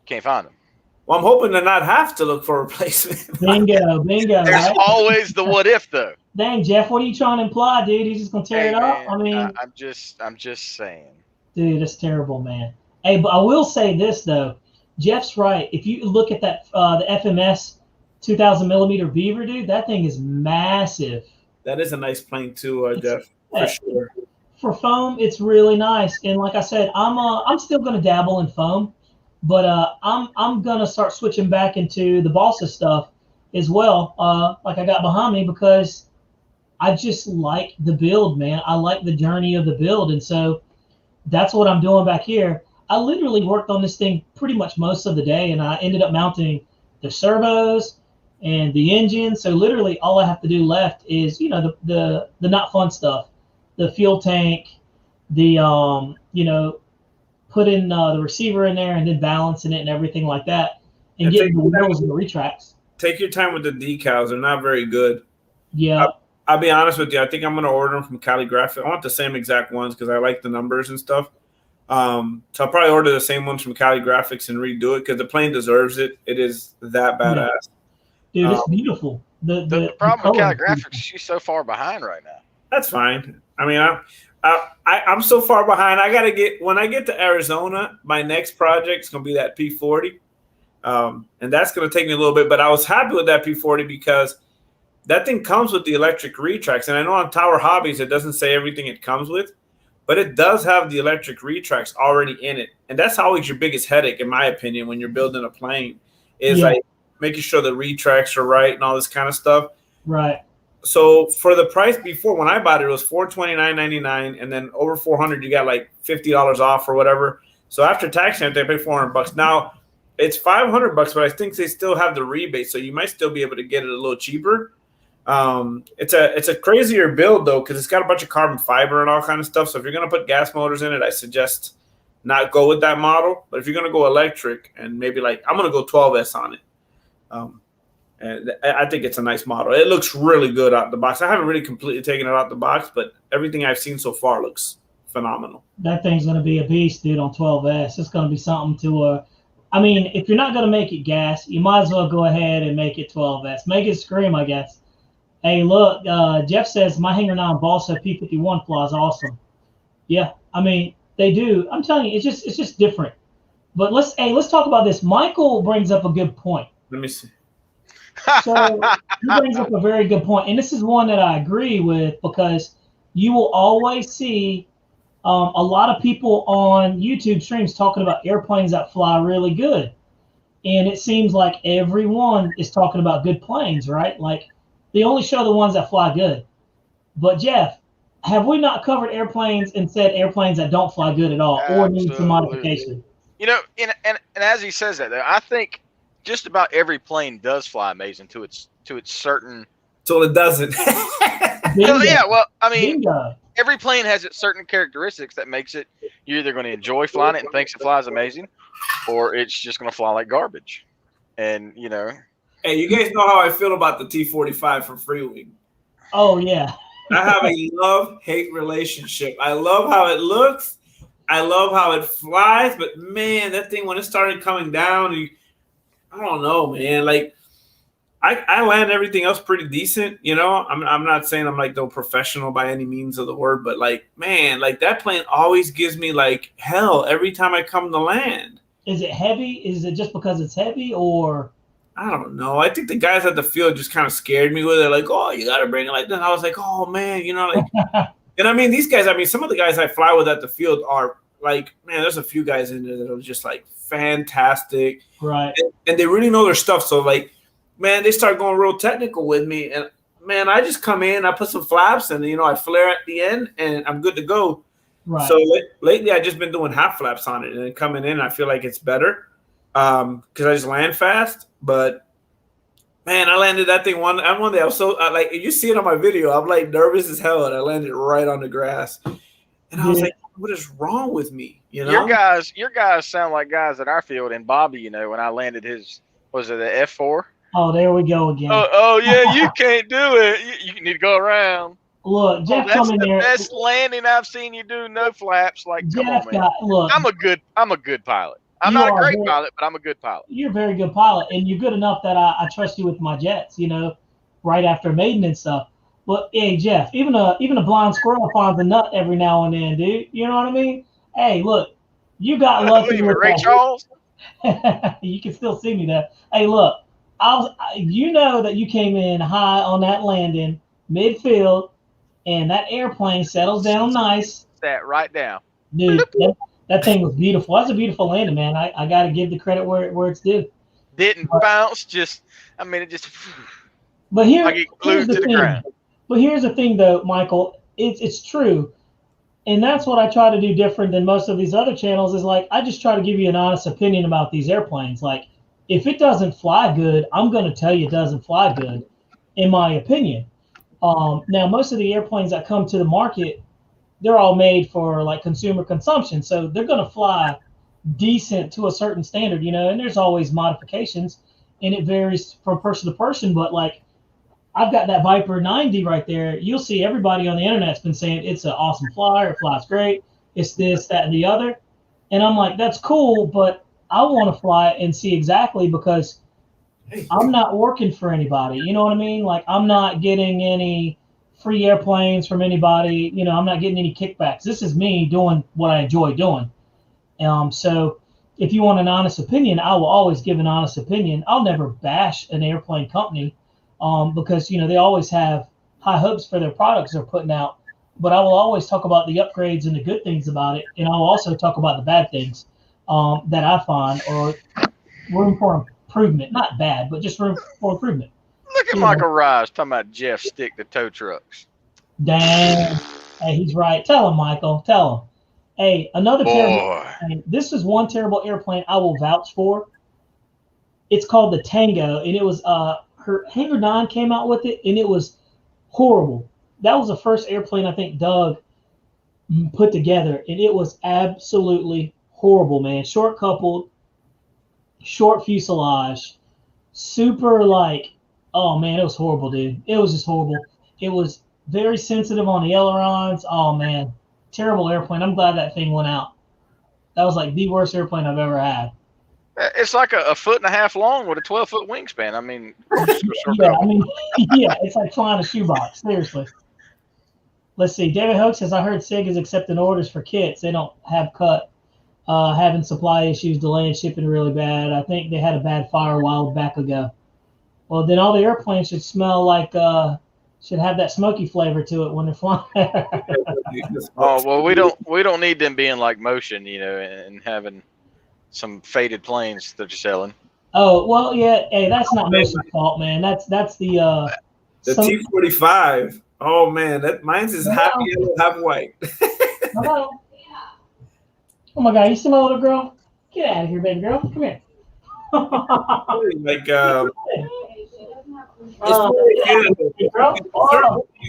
Can't find them. Well, I'm hoping to not have to look for a replacement. Bingo. There's right? always the what if though. Dang, Jeff, what are you trying to imply, dude? He's just gonna tear it up? Man, I mean, I'm just saying. Dude, that's terrible, man. Hey, but I will say this though. Jeff's right. If you look at that, the FMS 2,000 millimeter Beaver, dude, that thing is massive. That is a nice plane too, Jeff, for sure. For foam, it's really nice. And like I said, I'm still gonna dabble in foam, but I'm gonna start switching back into the balsa stuff as well. Like I got behind me because I just like the build, man. I like the journey of the build, and so that's what I'm doing back here. I literally worked on this thing pretty much most of the day, and I ended up mounting the servos and the engine. So literally all I have to do left is, the not fun stuff, the fuel tank, the, put in the receiver in there and then balancing it and everything like that, and getting the wheels and the retracts. Take your time with the decals. They're not very good. Yeah. I'll be honest with you. I think I'm going to order them from Calligraphic. I want the same exact ones because I like the numbers and stuff. So I'll probably order the same ones from Calligraphics and redo it because the plane deserves it. It is that badass. Dude, it's beautiful. The problem with Calligraphics, she's so far behind right now. That's fine. I mean, I'm so far behind. When I get to Arizona, my next project is going to be that P40. And that's going to take me a little bit. But I was happy with that P40 because that thing comes with the electric retracts. And I know on Tower Hobbies, it doesn't say everything it comes with. But it does have the electric retracts already in it. And that's always your biggest headache, in my opinion, when you're building a plane, is like making sure the retracts are right and all this kind of stuff. Right. So for the price before, when I bought it, it was $429.99. And then over $400, you got like $50 off or whatever. So after tax, I pay $400. Now it's $500, but I think they still have the rebate. So you might still be able to get it a little cheaper. It's a crazier build though, because it's got a bunch of carbon fiber and all kind of stuff. So if you're going to put gas motors in it, I suggest not go with that model. But if you're going to go electric and maybe I'm going to go 12S on it. And I think it's a nice model. It looks really good out the box. I haven't really completely taken it out the box, but everything I've seen so far looks phenomenal. That thing's going to be a beast, dude, on 12S. It's going to be something to, I mean, if you're not going to make it gas, you might as well go ahead and make it 12S. Make it scream, I guess. Hey, look, Jeff says my Hanger 9 Balsa P51 flies awesome. Yeah, I mean, they do. I'm telling you, it's just different. But let's talk about this. Michael brings up a good point. Let me see. So he brings up a very good point, and this is one that I agree with because you will always see a lot of people on YouTube streams talking about airplanes that fly really good, and it seems like everyone is talking about good planes, right? Like they only show the ones that fly good. But Jeff, have we not covered airplanes and said airplanes that don't fly good at all or need some modification? And as he says that, though, I think just about every plane does fly amazing to its certain. So it doesn't. Yeah, well, I mean, Bingo. Every plane has its certain characteristics that makes it. You're either going to enjoy flying it and thinks it flies amazing, or it's just going to fly like garbage. And Hey, you guys know how I feel about the T-45 from Freewing. Oh yeah. I have a love-hate relationship. I love how it looks. I love how it flies. But man, that thing when it started coming down, I don't know, man. Like I land everything else pretty decent, I'm not saying I'm like no professional by any means of the word, but like, man, like that plane always gives me like hell every time I come to land. Is it heavy? Is it just because it's heavy, or? I don't know. I think the guys at the field just kind of scared me with it. Like, oh, you got to bring it like that. And I was like, oh man, like, and I mean, these guys, some of the guys I fly with at the field are like, man, there's a few guys in there that are just like fantastic. Right. And they really know their stuff. So like, man, they start going real technical with me. And man, I just come in, I put some flaps and, I flare at the end and I'm good to go. Right. So lately I've just been doing half flaps on it and then coming in, I feel like it's better because I just land fast. But man, I landed that thing one day. I was so like, you see it on my video. I'm like nervous as hell, and I landed right on the grass. And I was like, "What is wrong with me?" Your guys sound like guys at our field. And Bobby, when I landed his, was it the F4? Oh, there we go again. Oh yeah, you can't do it. You need to go around. Look, Jeff, that's the best landing I've seen you do. No flaps. Like, Jeff, come on, man. Look, I'm a good pilot. I'm not a great pilot, but I'm a good pilot. You're a very good pilot, and you're good enough that I trust you with my jets, right after maiden and stuff. But hey, Jeff, even a blind squirrel finds a nut every now and then, dude. You know what I mean? Hey, look, you got lucky with Ray Charles. You can still see me there. Hey, look, you know that you came in high on that landing, midfield, and that airplane settles down nice. That right down, dude. That thing was beautiful. That's a beautiful landing, man. I got to give the credit where it's due. Didn't bounce, it just. But I get glued to the ground. But here's the thing, though, Michael. It's true, and that's what I try to do different than most of these other channels. Is like I just try to give you an honest opinion about these airplanes. Like if it doesn't fly good, I'm going to tell you it doesn't fly good, in my opinion. Now, most of the airplanes that come to the market, they're all made for like consumer consumption. So they're going to fly decent to a certain standard, and there's always modifications and it varies from person to person. But like I've got that Viper 90 right there. You'll see everybody on the internet's been saying it's an awesome flyer. It flies great. It's this, that, and the other. And I'm like, that's cool, but I want to fly it and see exactly because I'm not working for anybody. You know what I mean? Like I'm not getting any free airplanes from anybody. I'm not getting any kickbacks. This is me doing what I enjoy doing. So if you want an honest opinion, I will always give an honest opinion. I'll never bash an airplane company because, they always have high hopes for their products they're putting out. But I will always talk about the upgrades and the good things about it. And I'll also talk about the bad things that I find or room for improvement. Not bad, but just room for improvement. Look at Michael Rise talking about Jeff stick to tow trucks. Damn. Hey, he's right. Tell him, Michael. Tell him. Hey, another terrible. This is one terrible airplane I will vouch for. It's called the Tango, and it was her Hangar 9 came out with it, and it was horrible. That was the first airplane I think Doug put together, and it was absolutely horrible, man. Short coupled, short fuselage, super like. Oh, man, it was horrible, dude. It was just horrible. It was very sensitive on the ailerons. Oh, man, terrible airplane. I'm glad that thing went out. That was like the worst airplane I've ever had. It's like a 1.5 feet long with a 12-foot wingspan. I mean, yeah, it's like flying a shoebox. Seriously. Let's see. David Hoke says, I heard SIG is accepting orders for kits. They don't have cut. Having supply issues, delaying shipping really bad. I think they had a bad fire a while back ago. Well, then all the airplanes should smell like, should have that smoky flavor to it when they're flying. Oh, well, we don't need them being like Motion, and having some faded planes that you're selling. Oh, well, yeah. Hey, that's not Motion's fault, man. That's the T-45. Oh man, mine's is half yellow, half white. Hello. Oh my God, you see my little girl? Get out of here, baby girl. Come here.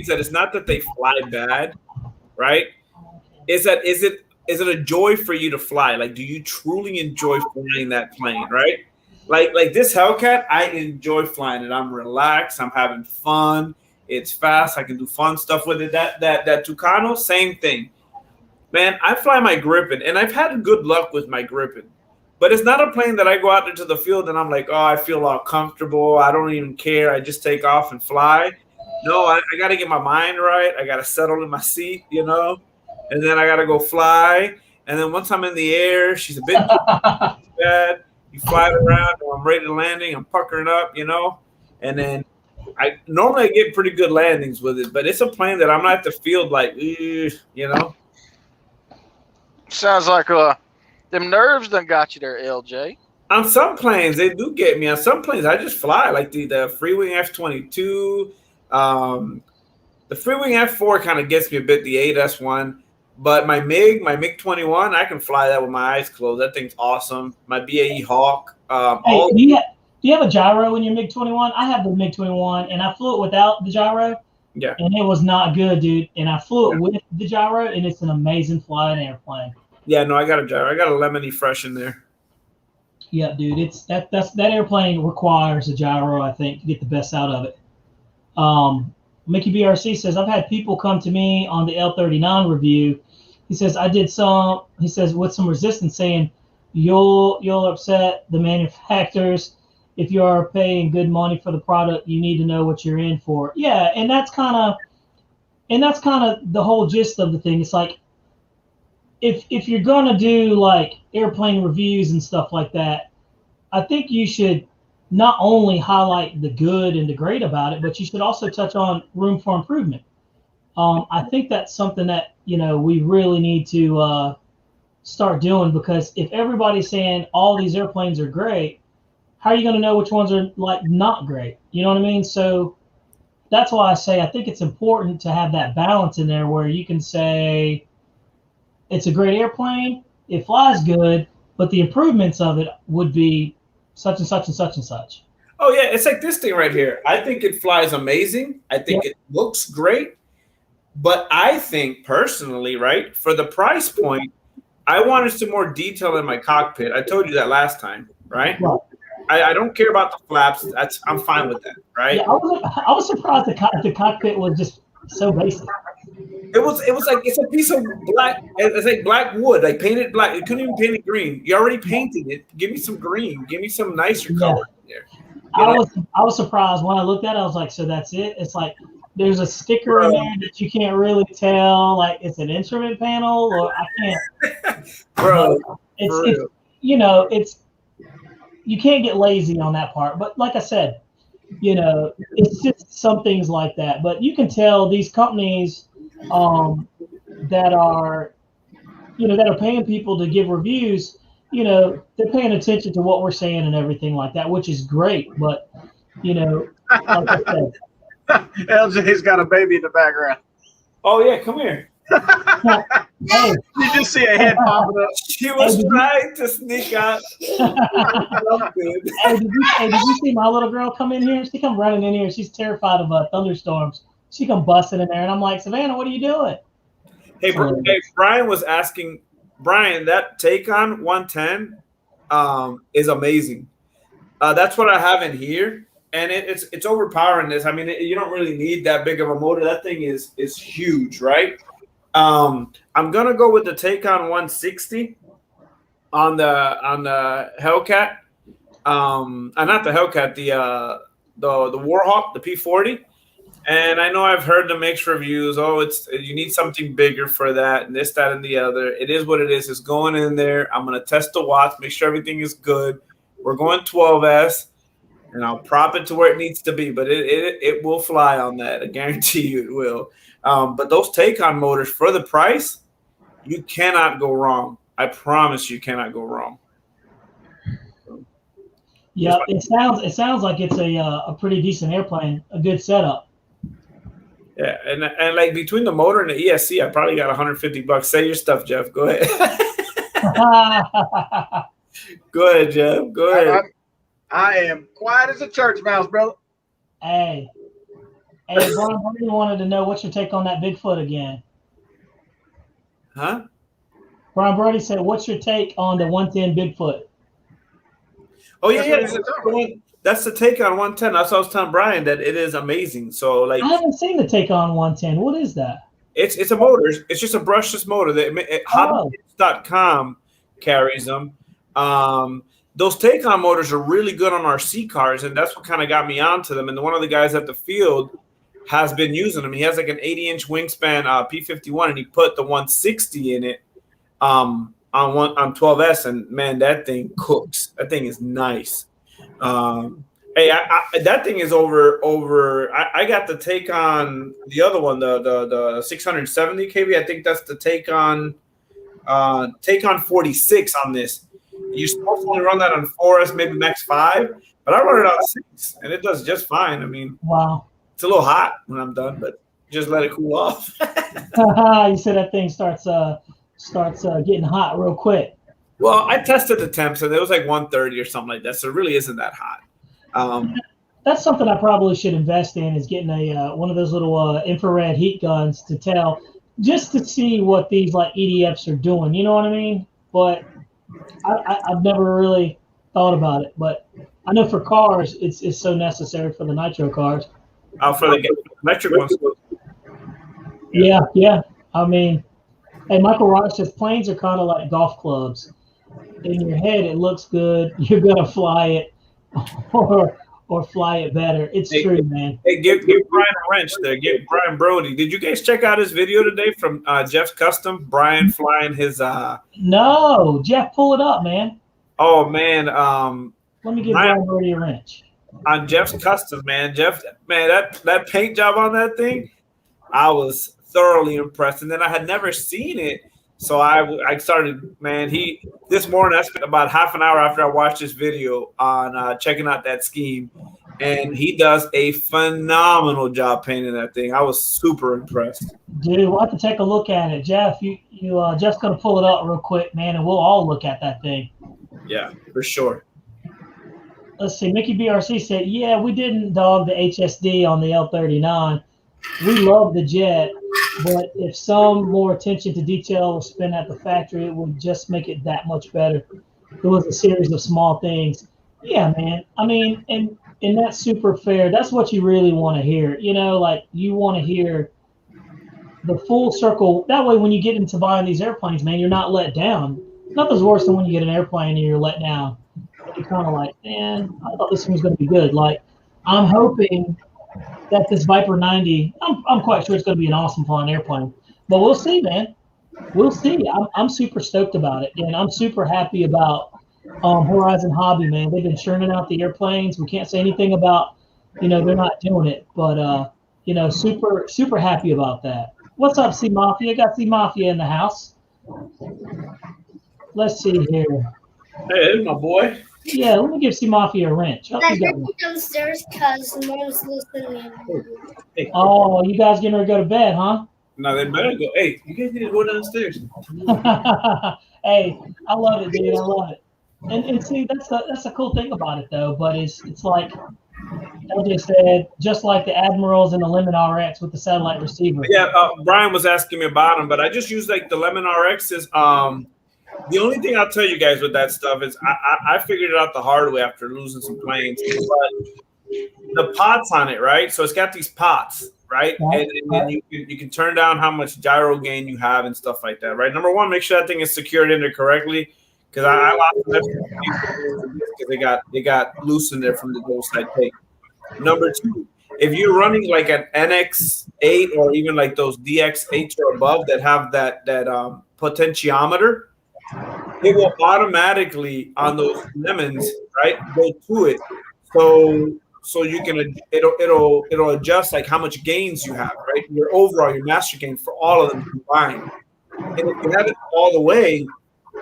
It's not that they fly bad, right? Is it a joy for you to fly? Like, do you truly enjoy flying that plane, right? Like this Hellcat, I enjoy flying it. I'm relaxed. I'm having fun. It's fast. I can do fun stuff with it. That Tucano, same thing. Man, I fly my Griffin, and I've had good luck with my Griffin. But it's not a plane that I go out into the field and I'm like, oh, I feel all comfortable. I don't even care. I just take off and fly. No, I got to get my mind right. I got to settle in my seat, and then I got to go fly. And then once I'm in the air, she's a bit bad. You fly it around. I'm ready to landing. I'm puckering up, and then I normally get pretty good landings with it. But it's a plane that I'm not at the field like, Sounds like them nerves done got you there, LJ. On some planes, they do get me. On some planes, I just fly like the Freewing F-22. The Freewing F4 kind of gets me a bit. The 8S1, but my MiG-21, I can fly that with my eyes closed. That thing's awesome. My BAE Hawk. Hey, do you have a gyro in your MiG-21? I have the MiG-21, and I flew it without the gyro. Yeah. And it was not good, dude. And I flew it with the gyro, and it's an amazing flying airplane. Yeah, no, I got a gyro. I got a lemony fresh in there. Yeah, dude. It's that airplane requires a gyro, I think, to get the best out of it. Mickey BRC says, I've had people come to me on the L39 review. He says, with some resistance saying, you'll upset the manufacturers. If you are paying good money for the product, you need to know what you're in for. Yeah, and that's kind of the whole gist of the thing. It's like, if you're gonna do like airplane reviews and stuff like that, I think you should not only highlight the good and the great about it, but you should also touch on room for improvement. I think that's something that we really need to start doing, because if everybody's saying all these airplanes are great, how are you going to know which ones are like not great? You know what I mean? So that's why I say I think it's important to have that balance in there where you can say it's a great airplane, it flies good, but the improvements of it would be such and such and such and such. Oh yeah, it's like this thing right here. I think it flies amazing. I think it looks great, but I think personally, right, for the price point, I wanted some more detail in my cockpit. I told you that last time, right? I don't care about the flaps. I'm fine with that, right? Yeah, I was surprised the cockpit was just so basic. It was like it's a piece of black. It's like black wood, like painted black. You couldn't even paint it green. You already painted it. Give me some green. Give me some nicer color in there. I was surprised when I looked at it. I was like, so that's it? It's like there's a sticker in there that you can't really tell, like it's an instrument panel, or I can't. Bro, it's you can't get lazy on that part. But like I said, it's just some things like that. But you can tell these companies that are paying people to give reviews, they're paying attention to what we're saying and everything like that, which is great. But like I said, LJ's got a baby in the background. Oh yeah, come here. Hey, you just see a head popping up. She was trying to sneak out. Hey, did you see my little girl come in here? She come running in here. She's terrified of thunderstorms. She come busting in there, and I'm like, Savannah, what are you doing? Hey, Brian was asking, Brian, that Taycan 110 is amazing. That's what I have in here, and it's overpowering this. I mean, you don't really need that big of a motor. That thing is huge, right? I'm gonna go with the Taycan 160 on the Hellcat. Not the Hellcat, the Warhawk, the P40. And I know I've heard the mixed reviews. Oh, you need something bigger for that, and this, that, and the other. It is what it is. It's going in there. I'm gonna test the watts, make sure everything is good. We're going 12S, and I'll prop it to where it needs to be. But it will fly on that. I guarantee you it will. But those Taycan motors, for the price, you cannot go wrong. I promise you cannot go wrong. Yeah, it sounds like it's a pretty decent airplane, a good setup. Yeah, and like between the motor and the ESC, I probably got $150. Say your stuff, Jeff. Go ahead. Go ahead, Jeff. Go ahead. I am quiet as a church mouse, brother. Hey, Brian Brody wanted to know what's your take on that Bigfoot again. Huh? Brian Brody said, "What's your take on the 110 Bigfoot?" Oh yeah. That's the Taycan 110. That's what I was telling Brian, that it is amazing. So like, I haven't seen the Taycan 110. What is that? It's a motor. It's just a brushless motor. Hobbyist.com carries them. Those Taycan motors are really good on RC cars, and that's what kind of got me onto them. And one of the guys at the field has been using them. He has like an 80-inch wingspan P51, and he put the 160 in it on 12S, and man, that thing cooks. That thing is nice. Hey, that thing is over. I got the Taycan, the other one, the 670 kV. I think that's the Taycan take on 46 on this. You're supposed to only run that on 4S, maybe max 5, but I run it on 6, and it does just fine. I mean, Wow. It's a little hot when I'm done, but just let it cool off. You said that thing starts getting hot real quick. Well, I tested the temps, and it was like 130 or something like that, so it really isn't that hot. That's something I probably should invest in, is getting a one of those little infrared heat guns to tell, just to see what these like EDFs are doing. You know what I mean? But I've never really thought about it. But I know for cars, it's so necessary for the nitro cars. For the electric ones. Yeah. I mean, hey, Michael Ross says planes are kind of like golf clubs. In your head, it looks good. You're gonna fly it, or fly it better. It's true, man. Hey, give Brian a wrench there. Give Brian Brody. Did you guys check out his video today from Jeff's Custom? Brian flying his. No, Jeff, pull it up, man. Oh man. Let me give Brian Brody a wrench. On Jeff's Custom, man. Jeff, man, that paint job on that thing, I was thoroughly impressed. And then I had never seen it. So I started, man, this morning I spent about half an hour after I watched this video on checking out that scheme. And he does a phenomenal job painting that thing. I was super impressed. Dude, we'll have to take a look at it. Jeff, Jeff's going to pull it up real quick, man, and we'll all look at that thing. Yeah, for sure. Let's see. Mickey BRC said, yeah, we didn't dog the HSD on the L39. We love the jet, but if some more attention to detail was spent at the factory, it would just make it that much better. It was a series of small things. Yeah, man. I mean, and that's super fair. That's what you really want to hear. You know, like you want to hear the full circle. That way, when you get into buying these airplanes, man, you're not let down. Nothing's worse than when you get an airplane and you're let down. You're kind of like, man, I thought this one was going to be good. Like, I'm hoping that this Viper 90, I'm quite sure it's going to be an awesome flying airplane. But we'll see, man. We'll see. I'm super stoked about it, and I'm super happy about Horizon Hobby, man. They've been churning out the airplanes. We can't say anything about, they're not doing it, but super happy about that. What's up, C Mafia? Got C Mafia in the house. Let's see here. Hey, my boy. Yeah, let me give C Mafia a wrench. Downstairs because mom's listening. Oh, you guys getting ready to go to bed, huh? No, they better go. Hey, you guys need to go downstairs. Hey, I love it, dude. I love it. And see, that's the cool thing about it, though. But it's like LJ said, just like the Admirals and the Lemon RX with the satellite receiver. Yeah, Brian was asking me about them, but I just use like the Lemon RXs. The only thing I'll tell you guys with that stuff is I figured it out the hard way after losing some planes. But the pots on it, right? So it's got these pots, right? And then you can turn down how much gyro gain you have and stuff like that, right? Number one, make sure that thing is secured in there correctly, because I lost because they got loose in there from the dual side tape. Number two, if you're running like an NX8 or even like those DX8s or above that have that potentiometer, it will automatically on those lemons, right, go to it. So you can it'll adjust like how much gains you have, right? Your overall, your master gain for all of them combined. And if you have it all the way,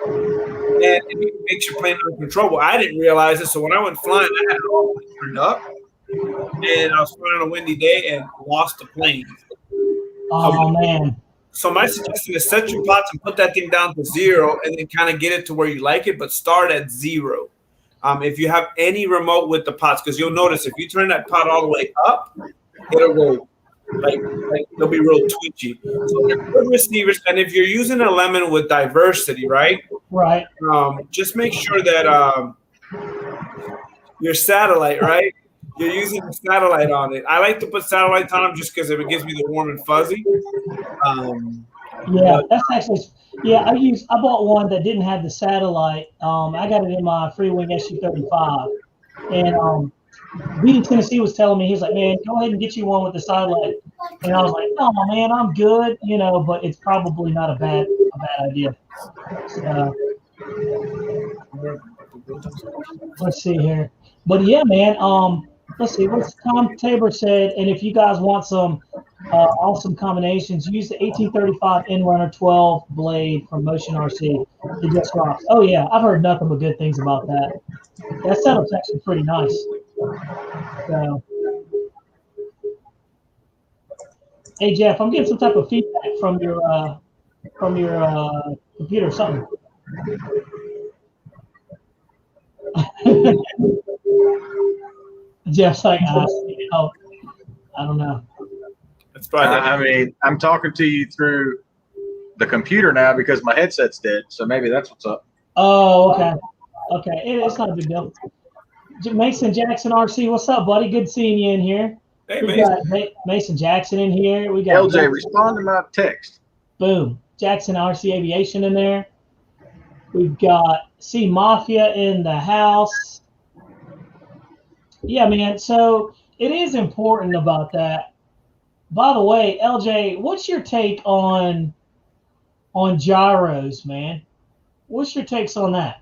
and it makes your plane uncontrollable. I didn't realize it, so when I went flying, I had it all turned up, and I was flying on a windy day and lost the plane. Oh man. So my suggestion is set your pots and put that thing down to 0 and then kind of get it to where you like it, but start at 0. If you have any remote with the pots, because you'll notice if you turn that pot all the way up, it'll go like they'll be real twitchy. So they're good receivers, and if you're using a Lemon with diversity, right? Right. Just make sure that your satellite, right? You're using the satellite on it. I like to put satellites on them just because it gives me the warm and fuzzy. Yeah, that's actually. Yeah, I bought one that didn't have the satellite. I got it in my Free Wing SU-35, and B in Tennessee was telling me, he's like, man, go ahead and get you one with the satellite. And I was like, no, man, I'm good, but it's probably not a bad idea. Let's see here, but yeah, man. Let's see what Tom Tabor said, and if you guys want some Awesome combinations. Use the 1835 Inrunner 12 blade from Motion RC. It just rocks. Oh yeah, I've heard nothing but good things about that. That setup's actually pretty nice. So, hey Jeff, I'm getting some type of feedback from your computer or something. Jeff's like, I don't know. That's probably I mean, I'm talking to you through the computer now because my headset's dead. So maybe that's what's up. Oh, okay. Okay, it's not a big deal. Mason Jackson RC, what's up, buddy? Good seeing you in here. Hey, We Mason. got Mason Jackson in here. We got LJ, Jackson, respond to my text. boom, Jackson RC Aviation in there. We've got C Mafia in the house. Yeah, man. So it is important about that. By the way, LJ, what's your take on gyros, man? What's your takes on that?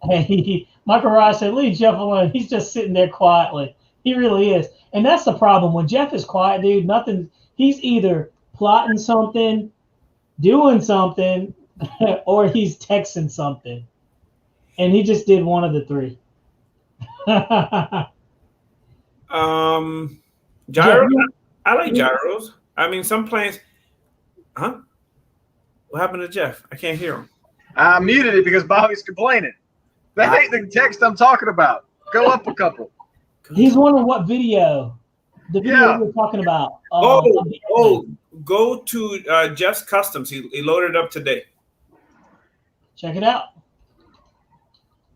Hey, Michael Ross said, leave Jeff alone. He's just sitting there quietly. He really is. And that's the problem. When Jeff is quiet, dude, nothing. He's either plotting something, doing something, or he's texting something. And he just did one of the three. Gyro. I like gyros. I mean, some planes. Huh? What happened to Jeff? I can't hear him. I muted it because Bobby's complaining. That ain't the text I'm talking about. Go up a couple. He's wondering what video. The video we're talking about. Go to Jeff's Customs. He loaded it up today. Check it out.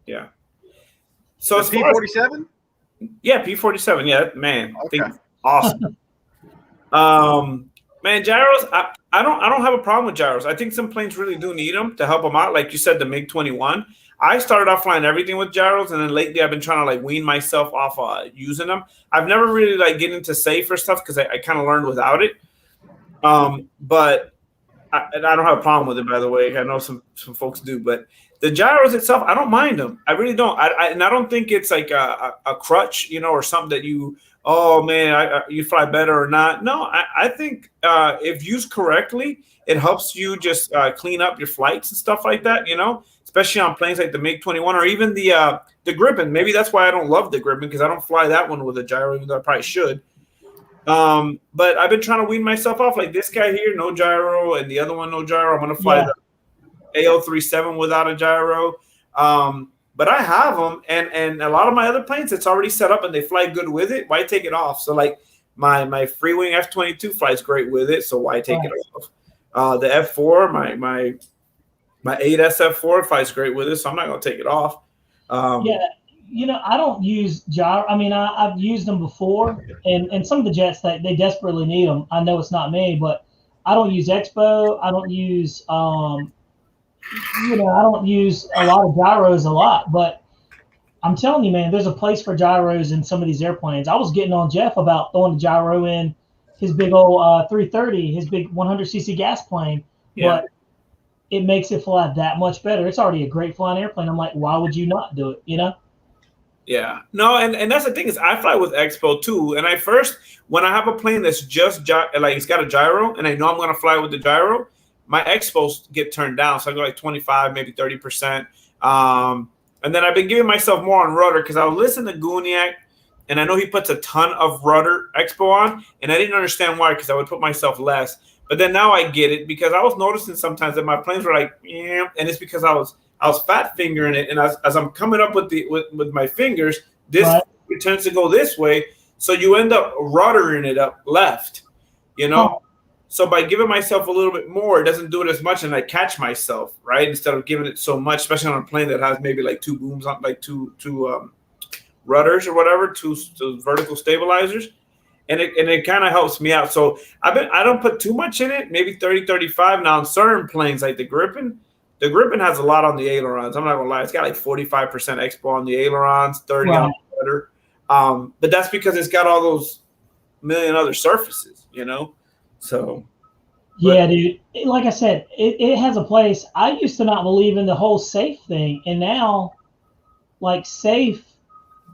Yeah. So it's P-47? Yeah, P-47. Yeah, man. Okay. Awesome. Man, gyros. I don't have a problem with gyros. I think some planes really do need them to help them out. Like you said, the MiG-21. I started off flying everything with gyros, and then lately I've been trying to like wean myself off using them. I've never really like get into safer stuff because I kind of learned without it. But I don't have a problem with it, by the way. I know some folks do, but the gyros itself, I don't mind them. I really don't. And I don't think it's like a crutch, or something that you, oh man, you fly better or not. No, I think if used correctly, it helps you just clean up your flights and stuff like that, especially on planes like the MiG-21 or even the Gripen. Maybe that's why I don't love the Gripen, because I don't fly that one with a gyro, even though I probably should. But I've been trying to wean myself off. Like this guy here, no gyro, and the other one, no gyro. I'm going to fly the AL-37 without a gyro. But I have them, and a lot of my other planes, it's already set up and they fly good with it. Why take it off? So like my free wing F-22 flies great with it, so why take it off? The F-4, my 8SF4 flies great with it, so I'm not going to take it off. I don't use gyro. I mean, I've used them before, and some of the jets that they desperately need them. I know it's not me, but I don't use Expo. I don't use, I don't use a lot of gyros a lot. But I'm telling you, man, there's a place for gyros in some of these airplanes. I was getting on Jeff about throwing a gyro in his big old 330, his big 100cc gas plane, but it makes it fly that much better. It's already a great flying airplane. I'm like, why would you not do it? Yeah, no, and that's the thing is I fly with Expo too. And when I have a plane that's just like it's got a gyro, and I know I'm going to fly with the gyro, my Expos get turned down. So I go like 25, maybe 30%. And then I've been giving myself more on rudder because I was listening to Guniac, and I know he puts a ton of rudder Expo on, and I didn't understand why, because I would put myself less. But then now I get it, because I was noticing sometimes that my planes were like, and it's because I was fat fingering it, and as I'm coming up with my fingers, this it tends to go this way, so you end up ruddering it up left, So by giving myself a little bit more, it doesn't do it as much, and I catch myself right instead of giving it so much, especially on a plane that has maybe like two booms on, like two rudders or whatever, two vertical stabilizers. And it kind of helps me out. So I don't put too much in it, maybe 30, 35. Now on certain planes like the Gripen has a lot on the ailerons. I'm not gonna lie, it's got like 45% Expo on the ailerons, 30 on the rudder. But that's because it's got all those million other surfaces, So dude. Like I said, it has a place. I used to not believe in the whole safe thing, and now, like, safe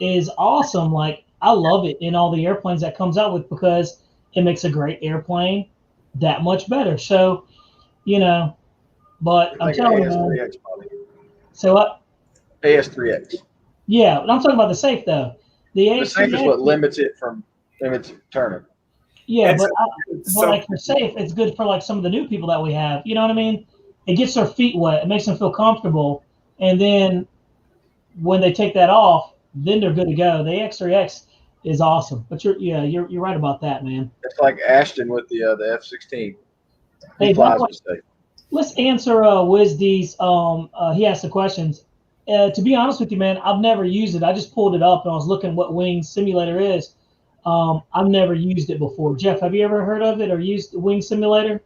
is awesome. Like, I love it in all the airplanes that comes out with, because it makes a great airplane that much better. So, but I'm telling you, man. So what? AS3X. Yeah, but I'm talking about the safe though. The safe is what limits turning. Yeah, but like for safe, it's good for like some of the new people that we have. You know what I mean? It gets their feet wet. It makes them feel comfortable, and then when they take that off, then they're good to go. The X3X is awesome. But you're right about that, man. It's like Ashton with the F-16. Hey, let's answer Wiz D's. He asked the questions. To be honest with you, man, I've never used it. I just pulled it up and I was looking what Wing Simulator is. I've never used it before. Jeff, have you ever heard of it or used the Wing Simulator?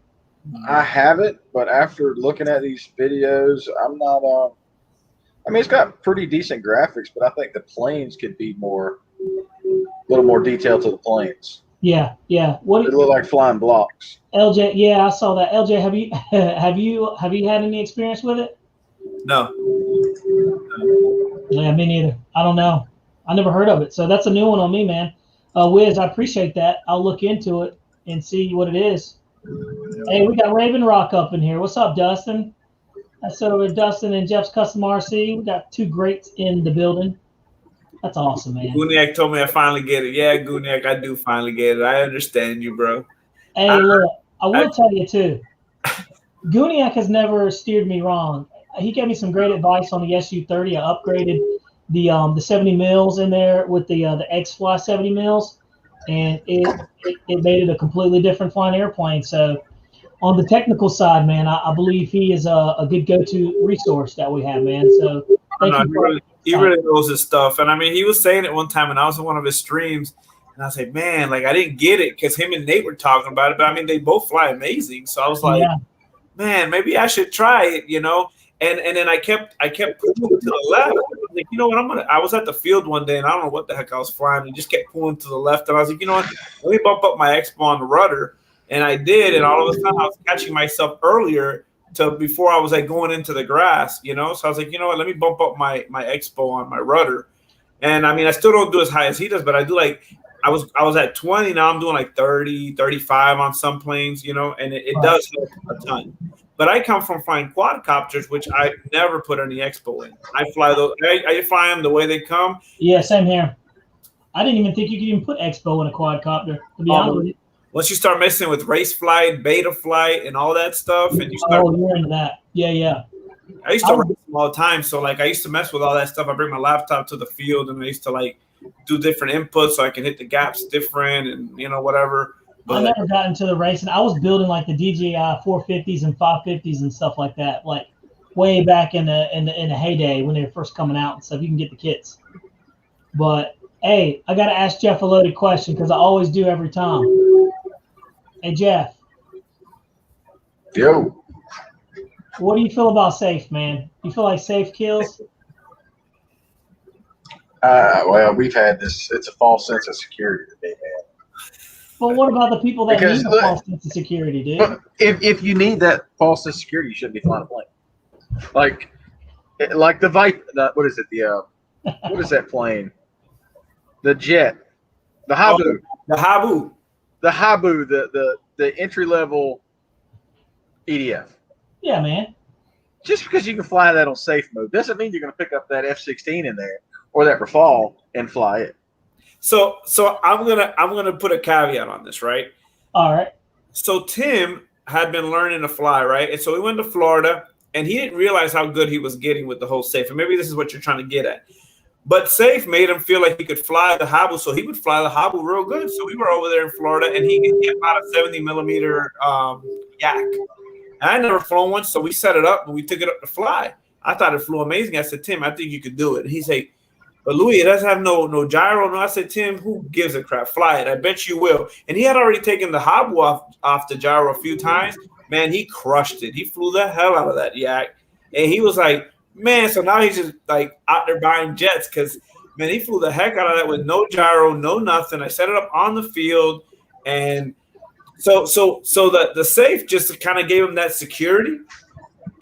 I haven't, but after looking at these videos, I'm not. I mean, it's got pretty decent graphics, but I think the planes could be a little more detailed to the planes. Yeah. What it look like flying blocks. LJ, yeah, I saw that. LJ, have you had any experience with it? No. Yeah, me neither. I don't know. I never heard of it, so that's a new one on me, man. Wiz, I appreciate that. I'll look into it and see what it is. Hey, we got Raven Rock up in here. What's up, Dustin? That's over Dustin and Jeff's Custom RC. We got two greats in the building. That's awesome, man. Guniak told me I finally get it. Yeah, Guniak, I do finally get it. I understand you, bro. Hey, look, I will tell you too. Guniak has never steered me wrong. He gave me some great advice on the SU-30. I upgraded the 70 mils in there with the X-Fly 70 mils, and it made it a completely different flying airplane. So on the technical side, man, I believe he is a good go-to resource that we have, man. So he really knows his stuff. And I mean, he was saying it one time, and I was in one of his streams, and I was like, man, like I didn't get it because him and Nate were talking about it. But I mean, they both fly amazing. So I was like, man, maybe I should try it, And then I kept pulling to the left. I was like, you know what? I was at the field one day, and I don't know what the heck I was flying. And just kept pulling to the left, and I was like, you know what? Let me bump up my expo on the rudder. And I did, and all of a sudden I was catching myself earlier to before I was like going into the grass, So I was like, you know what? Let me bump up my expo on my rudder. And I mean, I still don't do as high as he does, but I do like I was at 20. Now I'm doing like 30, 35 on some planes, and it does help a ton. But I come from flying quadcopters, which I never put any expo in. I fly those. I fly them the way they come. Yeah, same here. I didn't even think you could even put expo in a quadcopter. To be honest with you. Once you start messing with race flight, beta flight, and all that stuff, and you start. Oh, you're into that. Yeah. I used to race them all the time, so like I used to mess with all that stuff. I bring my laptop to the field, and I used to like do different inputs so I can hit the gaps different, and whatever. But I never got into the racing. I was building like the DJI 450s and 550s and stuff like that, like way back in the heyday when they were first coming out and stuff. You can get the kits. But hey, I got to ask Jeff a loaded question because I always do every time. Hey Jeff. Yo. What do you feel about safe, man? You feel like safe kills? Well, we've had this. It's a false sense of security today, man. But what about the people that need a false sense of security, dude? If you need that false sense of security, you shouldn't be flying a plane. Like the Viper. What is it? What is that plane? The jet. The Habu. The Habu. The Habu. The entry level EDF. Yeah, man. Just because you can fly that on safe mode doesn't mean you're going to pick up that F-16 in there or that Rafale and fly it. So I'm gonna put a caveat on this, right? All right. So Tim had been learning to fly, right? And so we went to Florida, and he didn't realize how good he was getting with the whole safe. And maybe this is what you're trying to get at. But safe made him feel like he could fly the Habu, so he would fly the Habu real good. So we were over there in Florida, and he about a 70 millimeter yak. And I never flown one, so we set it up and we took it up to fly. I thought it flew amazing. I said, Tim, I think you could do it. And he's like, but Louis, it doesn't have no gyro. No, I said, Tim, who gives a crap? Fly it. I bet you will. And he had already taken the Habu off the gyro a few times. Man, he crushed it. He flew the hell out of that yak. And he was like, man, so now he's just like out there buying jets because, man, he flew the heck out of that with no gyro, no nothing. I set it up on the field. And so the safe just kind of gave him that security.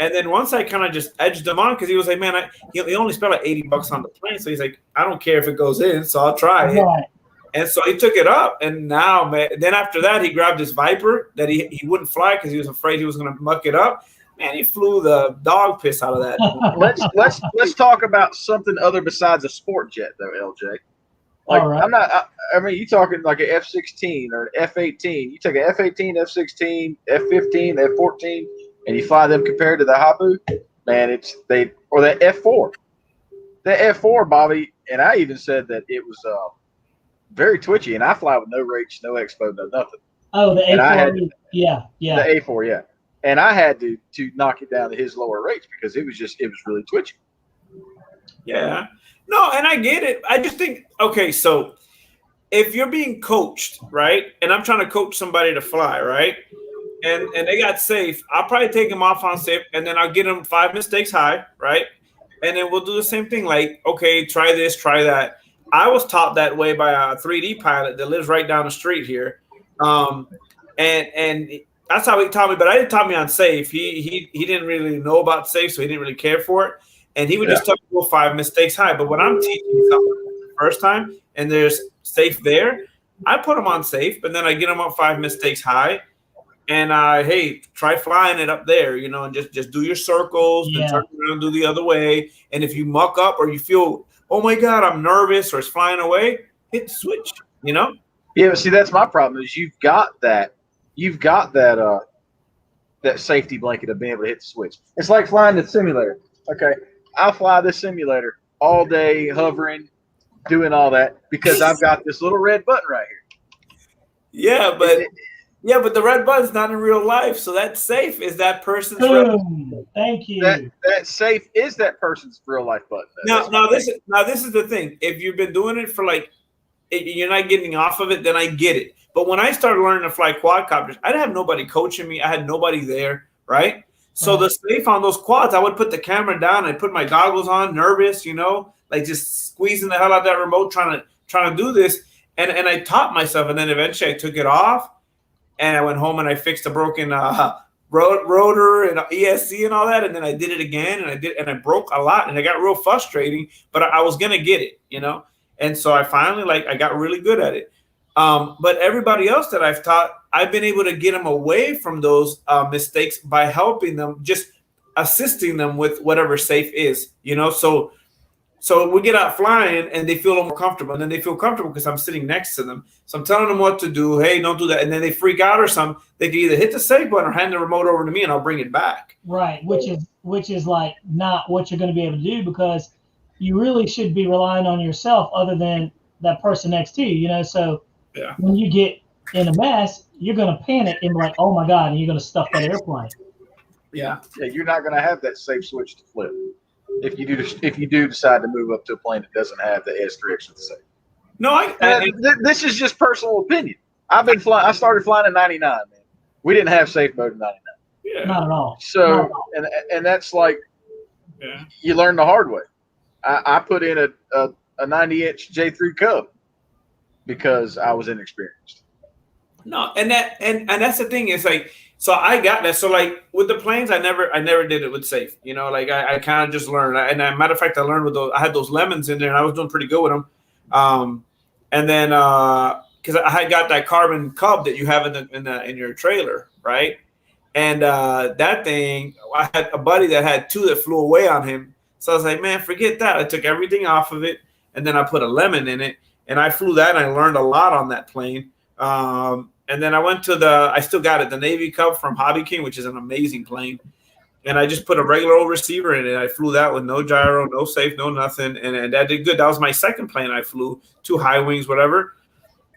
And then once I kind of just edged him on because he was like, man, he only spent like $80 on the plane. So he's like, I don't care if it goes in, so I'll try it. Right. And so he took it up, and now, man, then after that, he grabbed his Viper that he wouldn't fly because he was afraid he was going to muck it up. Man, he flew the dog piss out of that. Let's talk about something other besides a sport jet, though, LJ. Like, All right. I mean, you talking like an F-16 or an F-18. You take an F-18, F-16, F-15, F-14, and you fly them compared to the Habu. Man, or the F-4. The F-4, Bobby, and I even said that it was very twitchy, and I fly with no rates, no expo, no nothing. Oh, the A4, yeah. The A4, yeah. And I had to knock it down to his lower rates because it was really twitchy. Yeah. No, and I get it. I just think, okay, so if you're being coached, right, and I'm trying to coach somebody to fly, right, and they got safe, I'll probably take them off on safe, and then I'll get them 5 mistakes high, right, and then we'll do the same thing, like, okay, try this, try that. I was taught that way by a 3D pilot that lives right down the street here, and that's how he taught me. But I didn't taught me on safe. He didn't really know about safe, so he didn't really care for it. And he would just tell me go 5 mistakes high. But when I'm teaching something the first time and there's safe there, I put them on safe, and then I get them up 5 mistakes high. And hey, try flying it up there, you know, and just do your circles and turn around, do the other way. And if you muck up or you feel, oh my God, I'm nervous or it's flying away, hit the switch, you know? Yeah, but see, that's my problem is you've got that safety blanket of being able to hit the switch. It's like flying the simulator. Okay, I'll fly this simulator all day, hovering, doing all that because I've got this little red button right here. Yeah, but the red button's not in real life, so that safe is that person's Thank you. That safe is that person's real life button. Now this is the thing. If you've been doing it for like, you're not getting off of it, then I get it. But when I started learning to fly quadcopters, I didn't have nobody coaching me. I had nobody there, right? So the safe on those quads, I would put the camera down, I'd put my goggles on, nervous, you know, like just squeezing the hell out of that remote, trying to do this. And I taught myself, and then eventually I took it off, and I went home and I fixed a broken rotor and ESC and all that, and then I did it again, and I broke a lot, and it got real frustrating, but I was gonna get it, you know. And so I finally I got really good at it. But everybody else that I've taught, I've been able to get them away from those mistakes by helping them, just assisting them with whatever safe is, you know. So we get out flying and they feel a little more comfortable, and then they feel comfortable because I'm sitting next to them. So I'm telling them what to do. Hey, don't do that. And then they freak out or something. They can either hit the safe button or hand the remote over to me and I'll bring it back. Right. Which is like not what you're going to be able to do, because you really should be relying on yourself other than that person next to you, you know. So when you get in a mess, you're going to panic and be like, oh my God, and you're going to stuff that airplane. Yeah, you're not going to have that safe switch to flip. If you do decide to move up to a plane that doesn't have the S3 extra safe. No, this is just personal opinion. I've been flying. I started flying in '99, man. We didn't have safe mode in '99. Yeah. Not at all. So, and that's like, you learn the hard way. I put in a 90-inch J3 Cub because I was inexperienced. No, and that's the thing is like, so I got that. So like with the planes, I never did it with safe. You know, like I kind of just learned. And as a matter of fact, I learned with those. I had those lemons in there, and I was doing pretty good with them. And then because I had got that carbon Cub that you have in your trailer, right? And that thing, I had a buddy that had 2 that flew away on him. So I was like, man, forget that. I took everything off of it, and then I put a lemon in it, and I flew that, and I learned a lot on that plane. And then I went to I still got it, the Navy Cub from Hobby King, which is an amazing plane. And I just put a regular old receiver in it. I flew that with no gyro, no safe, no nothing. And that did good. That was my second plane I flew, 2 high wings, whatever.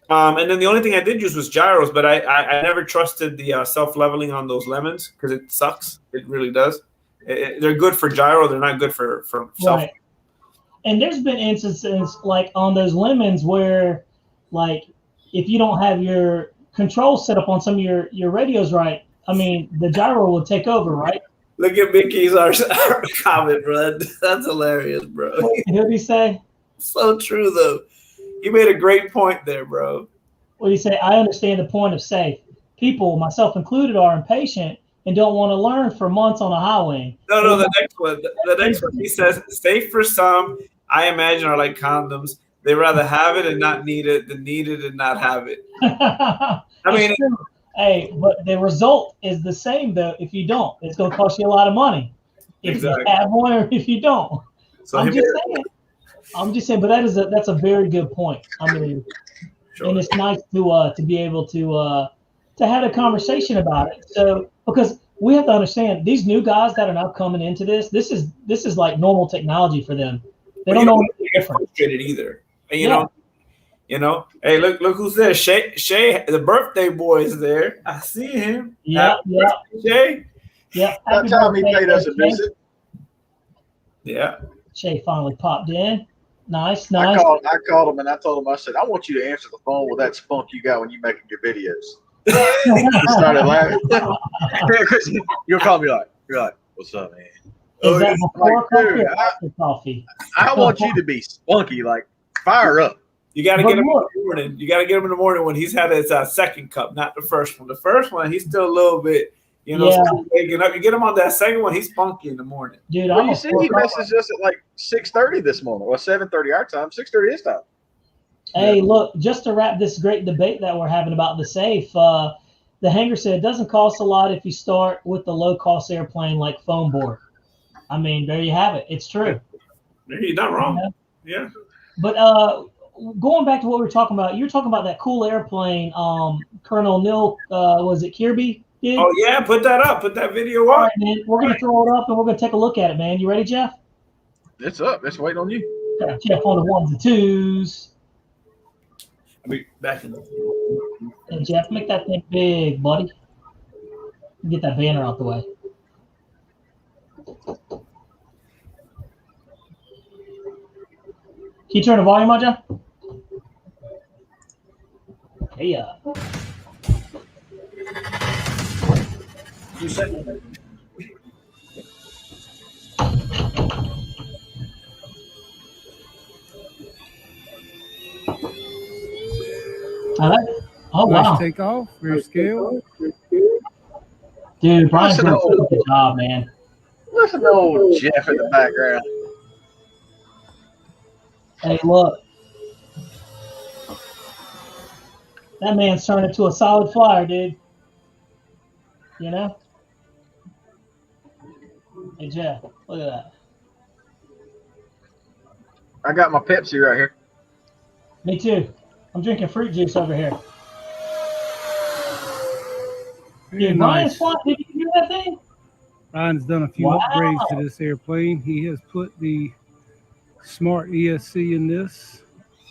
And then the only thing I did use was gyros, but I never trusted the self-leveling on those lemons because it sucks. It really does. They're good for gyro. They're not good for self. Right. And there's been instances like on those lemons where, like, if you don't have your control set up on some of your radios right, I mean, the gyro will take over, right? Look at Mickey's our comment, bro. That's hilarious, bro. What did he say? So true, though. You made a great point there, bro. What did he say? I understand the point of safe. People, myself included, are impatient and don't want to learn for months on a high wing. No, the next one. The next one, he says, safe for some, I imagine, are like condoms. They rather have it and not need it than need it and not have it. I mean, hey, but the result is the same though. If you don't, it's going to cost you a lot of money. If Exactly. you have one or if you don't. So I'm just saying, but that's a very good point. I mean, sure. And it's nice to be able to have a conversation about it. So because we have to understand these new guys that are now coming into this is like normal technology for them. They don't know anything different. Frustrated either. And, you know. Hey, look who's there. Shay, the birthday boy is there. I see him. Yeah. Shay. Yeah. That time he paid us a visit. Yeah. Shay finally popped in. Nice. I called him and I told him, I said, I want you to answer the phone with that spunk you got when you're making your videos. He started laughing. You'll call me you're like, what's up, man? Is that before coffee dude, or after coffee? I want you to be spunky, like fire up. You got to get him in the morning. You got to get him in the morning when he's had his second cup, not the first one. The first one, he's still a little bit, still waking up. You get him on that second one, he's spunky in the morning. Dude, well, you see, he messaged us at like 6:30 this morning, or 7:30 our time, 6:30 his time. Hey, look, just to wrap this great debate that we're having about the safe, the hanger said it doesn't cost a lot if you start with the low-cost airplane like foam board. I mean, there you have it. It's true. You're not wrong. Yeah. But going back to what we were talking about, you're talking about that cool airplane Colonel Neil, was it Kirby did? Oh, yeah, put that up. Put that video up. All right, man. We're going to throw it up, and we're going to take a look at it, man. You ready, Jeff? It's up. It's waiting on you. Okay, Jeff on the ones and twos. I'll be back in. Hey, Jeff, make that thing big, buddy. Get that banner out the way. Can you turn the volume on, Jeff? Hey, Oh, wow. Nice takeoff. Rear scale. Dude, Brian's doing a good job, man. Listen to old Jeff in the background. Hey, look. That man's turned into a solid flyer, dude. You know? Hey, Jeff, look at that. I got my Pepsi right here. Me too. I'm drinking fruit juice over here. Dude, Brian's flying. Did you hear that thing? Ryan's done a few upgrades to this airplane. He has put the smart ESC in this.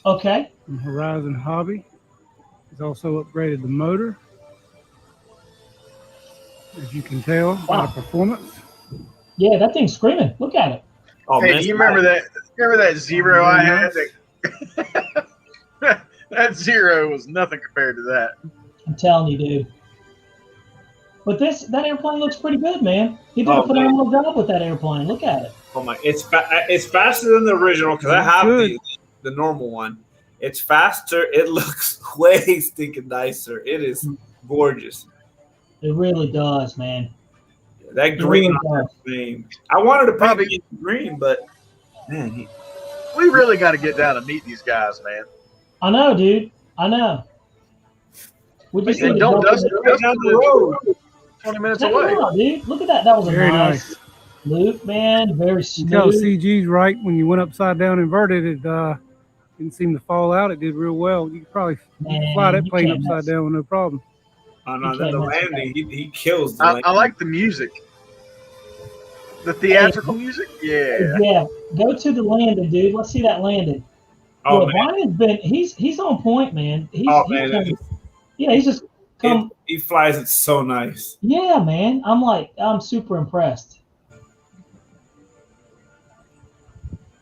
Okay. From Horizon Hobby. He's also upgraded the motor. As you can tell by the performance. Yeah, that thing's screaming. Look at it. Oh, hey, do you remember that? Remember that Zero I had? That Zero was nothing compared to that. I'm telling you, dude. But that airplane looks pretty good, man. He did a phenomenal job with that airplane. Look at it. Oh my! It's faster than the original because I have the normal one. It's faster. It looks way stinking nicer. It is gorgeous. It really does, man. That green on that thing. I wanted to probably get green, but man, we really got to get down and meet these guys, man. I know, dude. I know. We just don't dust it down the road. 20 minutes away. Out, dude. Look at that. That was very nice loop, man. Very smooth. You tell CG's right. When you went upside down inverted, it didn't seem to fall out. It did real well. You could probably fly that plane upside down with no problem. Oh, no, the landing, he kills the landing. I like the music. The theatrical music? Yeah. Yeah. Go to the landing, dude. Let's see that landing. Oh, man. Brian's he's on point, man. He's just come. He flies it so nice. Yeah, man. I'm super impressed.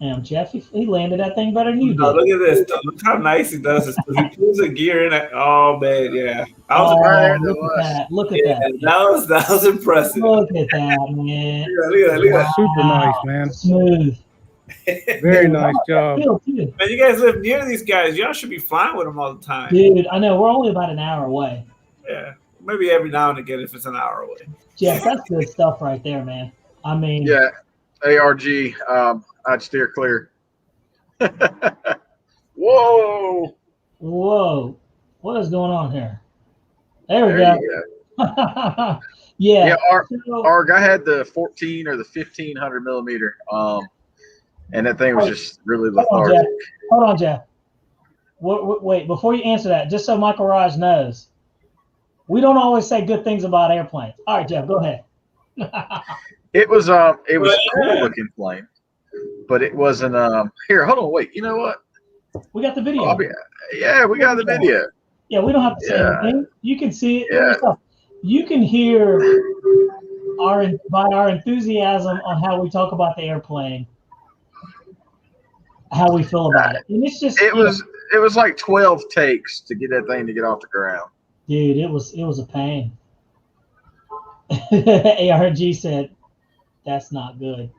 Damn, Jeff, he landed that thing better than you did. Look at this. Look how nice he does this. He pulls a gear in it. Oh, man, yeah. Look at that. That was impressive. Look at that, man. Look at that. Super nice, man. Smooth. Very nice job. Man, you guys live near these guys. Y'all should be flying with them all the time. Dude, I know. We're only about an hour away. Yeah. Maybe every now and again if it's an hour away. Jeff, that's good stuff right there, man. I mean. Yeah. ARG, I'd steer clear. Whoa. Whoa. What is going on here? There we There go. you yeah. Yeah, So- Arg, I had the 14 or the 1500 millimeter, and that thing was just really lethargic. Hold on, Jeff. Wait, before you answer that, just so Michael Raj knows, we don't always say good things about airplanes. All right, Jeff, go ahead. It was a cool looking plane, but it wasn't. Here, hold on, wait. You know what? We got the video. Yeah, we got the video. Yeah, we don't have to say anything. You can see it for Yeah. yourself. You can hear our enthusiasm on how we talk about the airplane, how we feel about it, and it's just It was like 12 takes to get that thing to get off the ground. dude, it was a pain. ARG said that's not good.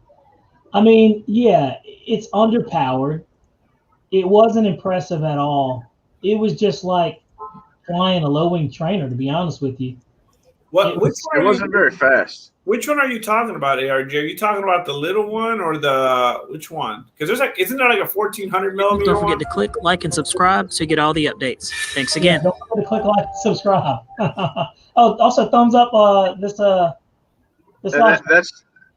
I mean, yeah, it's underpowered. It wasn't impressive at all. It was just like flying a low-wing trainer, to be honest with you. It wasn't very fast. Which one are you talking about, ARG? Are you talking about the little one or which one? Because there's isn't there like a 1400 millimeter? Don't forget to click like and subscribe to get all the updates. Thanks again. Yeah, don't forget to click like and subscribe. Oh, also thumbs up this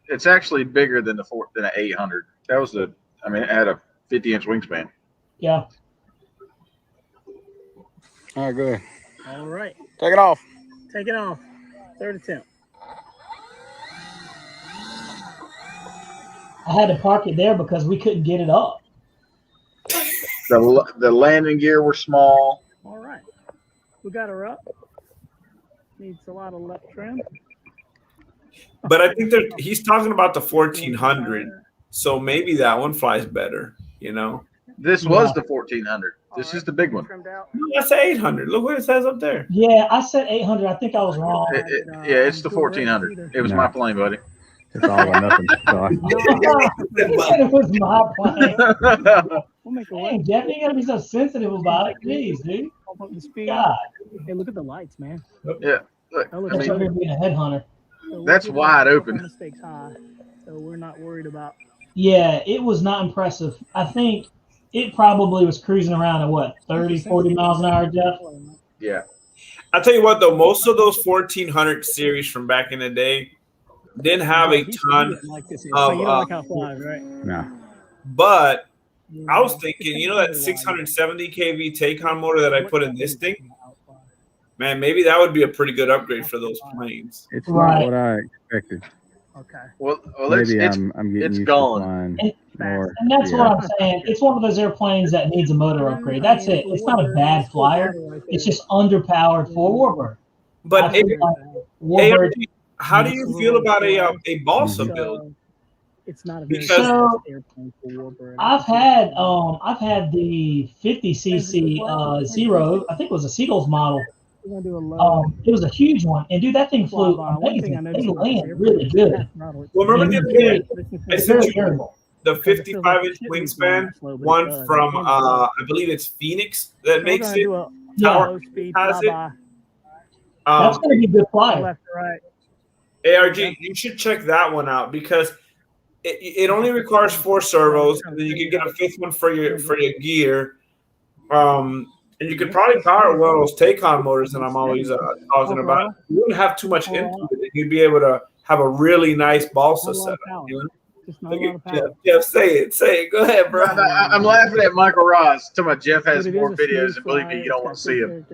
It's actually bigger than an 800. That was it had a 50-inch wingspan. Yeah. All right, go ahead. All right. Take it off. Take it off. Third attempt. I had to park it there because we couldn't get it up. The landing gear were small. All right. We got her up. Needs a lot of left trim. But I think he's talking about the 1400, so maybe that one flies better. You know, this was the 1400. This is the big one. No, that's the 800. Look what it says up there. Yeah, I said 800. I think I was wrong. It's the 1400. It was my plane, buddy. It's all or nothing. He said it was my plane. We'll make a Dang, Jeff, you gotta be so sensitive about it. Jeez, dude. Pump up the speed. God. Hey, look at the lights, man. Yeah. Look, That's over here being a headhunter. So that's wide open. Mistakes high, so we're not worried about. Yeah, it was not impressive. I think it probably was cruising around at what, 30, 40 miles an hour, Jeff? Yeah. I'll tell you what, though, most of those 1400 series from back in the day didn't have a ton of right? No. But I was thinking, you know, that 670 kV Taycan motor that I put in this thing? Man, maybe that would be a pretty good upgrade for those planes. It's not what I expected. Okay. Well maybe I'm getting used gone. to flying more. And that's what I'm saying. It's one of those airplanes that needs a motor upgrade. That's it. It's not a bad flyer. It's just underpowered for Warbird. But Warbird, how do you feel about a balsa build? It's not a very So, airplane for Warbird. I've had the 50cc Zero. I think it was a Seagulls model. We're gonna do a low. It was a huge one, and dude, that thing flew amazing. They land really good. Well, remember the other day I sent you the 55-inch wingspan one from I believe it's Phoenix that makes it. Tower has it. That's gonna be a good flyer. Left to right. ARG, you should check that one out because it only requires 4 servos, and then you can get a 5th one for your gear. And you could probably power one of those Taycan motors that I'm always talking about. You wouldn't have too much input, and you'd be able to have a really nice balsa setup. You know? Jeff, say it. Go ahead, bro. I'm laughing at Michael Ross. Talking about Jeff has more videos, and believe me, you don't want to see them.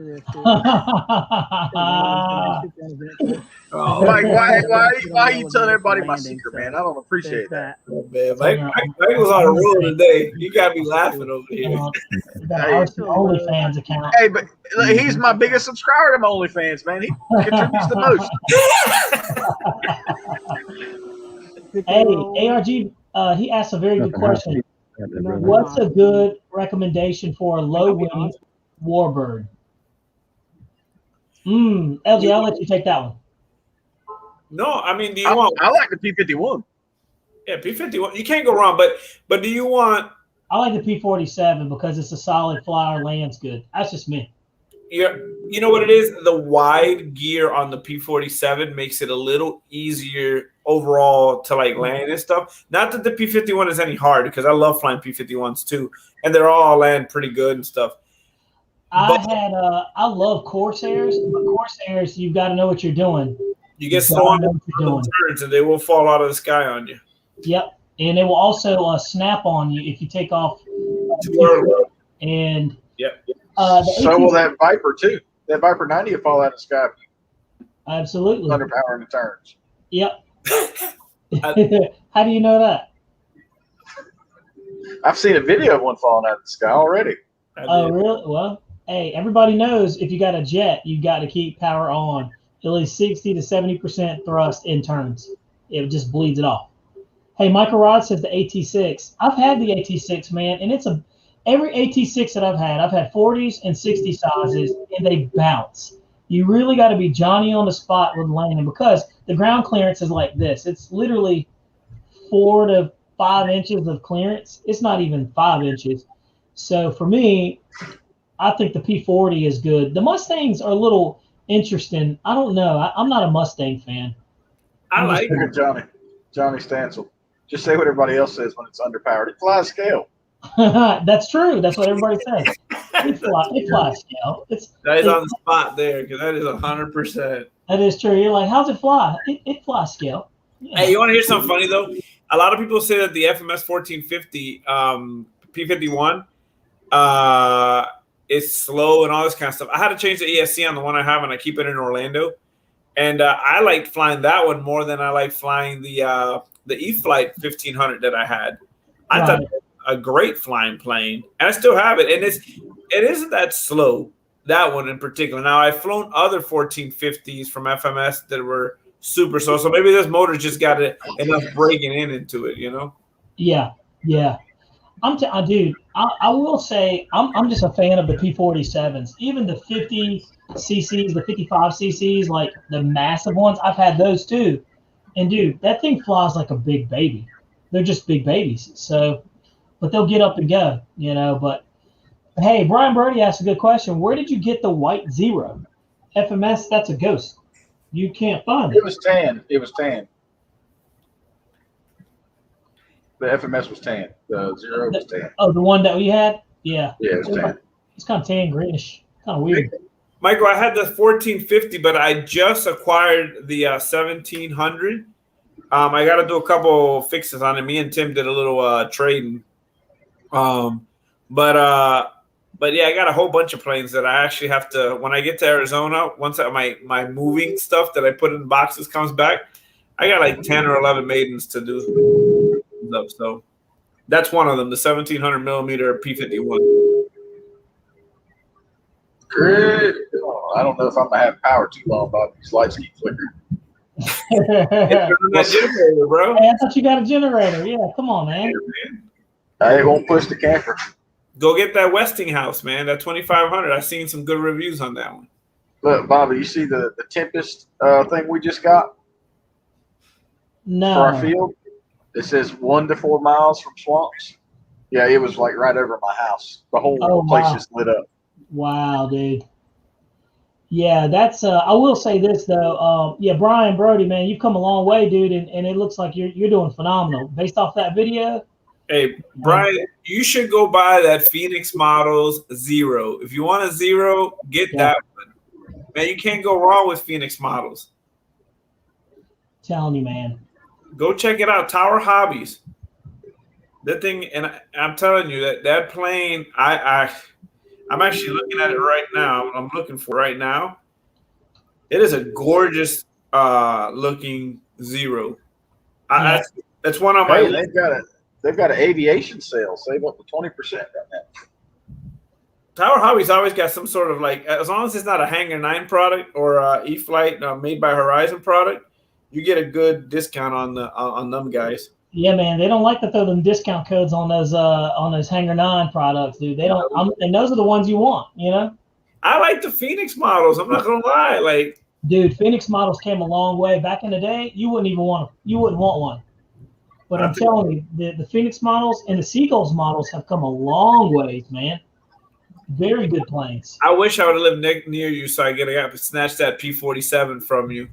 Mike, why are you telling everybody my secret, man? I don't appreciate that. Oh, man, Mike was on a roll today. You got me laughing over here. OnlyFans account. Hey, but he's my biggest subscriber to my OnlyFans, man. He contributes the most. Hey, ARG, he asked a very good question. What's a good recommendation for a low-wing Warbird? LG, I'll let you take that one. No, I mean, do you want? I like the P-51. Yeah, P-51. You can't go wrong, but do you want? I like the P-47 because it's a solid flyer, lands good. That's just me. You know what it is? The wide gear on the P47 makes it a little easier overall to like land and stuff. Not that the P51 is any hard, because I love flying P51s too, and they're all land pretty good and stuff. I love Corsairs, but Corsairs, you've got to know what you're doing. You get slow on the turns, and they will fall out of the sky on you. Yep, and it will also snap on you if you take off too early. And yep. So will that Viper too. That Viper 90 will fall out of the sky. Absolutely. Underpowering the turns. Yep. How do you know that? I've seen a video of one falling out of the sky already. Oh, really? Well, hey, everybody knows if you got a jet, you've got to keep power on. At least 60 to 70% thrust in turns. It just bleeds it off. Hey, Michael Rod says the AT6. I've had the AT6, man, and it's every AT6 that I've had 40s and 60 sizes, and they bounce. You really got to be Johnny on the spot with landing, because the ground clearance is like this. It's literally 4 to 5 inches of clearance. It's not even 5 inches. So for me, I think the P40 is good. The Mustangs are a little interesting. I don't know. I'm not a Mustang fan. I like Johnny Stansel. Just say what everybody else says when it's underpowered. It flies scale. That's true. That's what everybody says. It flies scale. That is on the spot there, because that is 100%. That is true. You're like, how's it fly? It flies scale. Yeah. Hey, you want to hear something funny though? A lot of people say that the FMS 1450 P51 is slow and all this kind of stuff. I had to change the ESC on the one I have, and I keep it in Orlando. And I liked flying that one more than I like flying the E-Flight 1500 that I had. I thought it was a great flying plane, and I still have it. And it isn't that slow, that one in particular. Now, I've flown other 1450s from FMS that were super slow, so maybe this motor just got enough breaking into it, you know? Yeah. Dude, I will say I'm just a fan of the P47s. Even the 50 cc's, the 55 cc's, like the massive ones, I've had those too. And dude, that thing flies like a big baby. They're just big babies. So, but they'll get up and go, you know. But hey, Brian Brody asked a good question. Where did you get the white Zero? FMS, that's a ghost. You can't find it. It was tan. The FMS was tan. The Zero was tan. Oh, the one that we had? Yeah. Yeah, it was tan. It's kind of tan greenish. Kind of weird. Michael, I had the 1450, but I just acquired the 1700. I got to do a couple fixes on it. Me and Tim did a little trading. But yeah, I got a whole bunch of planes that I actually have to, when I get to Arizona, once my moving stuff that I put in boxes comes back, I got like 10 or 11 maidens to do. So that's one of them, the 1700 millimeter P51. Great. Oh, I don't know if I'm gonna have power too long, Bob. These lights keep flickering. That generator, bro. Hey, I thought you got a generator. Yeah, come on, man. I won't push the camper. Go get that Westinghouse, man. That 2500. I've seen some good reviews on that one. Look, Bobby, you see the Tempest thing we just got? No. For our field? It says 1 to 4 miles from swamps. Yeah, it was like right over my house. The whole place just lit up. Wow, dude. Yeah, that's I will say this though. Yeah, Brian Brody, man, you've come a long way, dude, and it looks like you're doing phenomenal based off that video. Hey, Brian, you should go buy that Phoenix Models Zero. If you want a Zero, get that one. Man, you can't go wrong with Phoenix Models. Telling you, man. Go check it out. Tower Hobbies. That thing, and I'm telling you that plane, I'm actually looking at it right now. I'm looking for right now. It is a gorgeous looking Zero. That's one on my list. They've got an aviation sale. Save up to 20% right now. Tower Hobbies always got some sort of like, as long as it's not a Hangar 9 product or a E-Flight made by Horizon product, you get a good discount on them guys. Yeah, man, they don't like to throw them discount codes on those Hangar 9 products, dude. They don't, and those are the ones you want, you know. I like the Phoenix models. I'm not gonna lie, like, dude, Phoenix models came a long way. Back in the day, you wouldn't want one. But I'm telling you, the Phoenix models and the Seagulls models have come a long ways, man. Very good planes. I wish I would have lived near you so I could snatch that P-47 from you.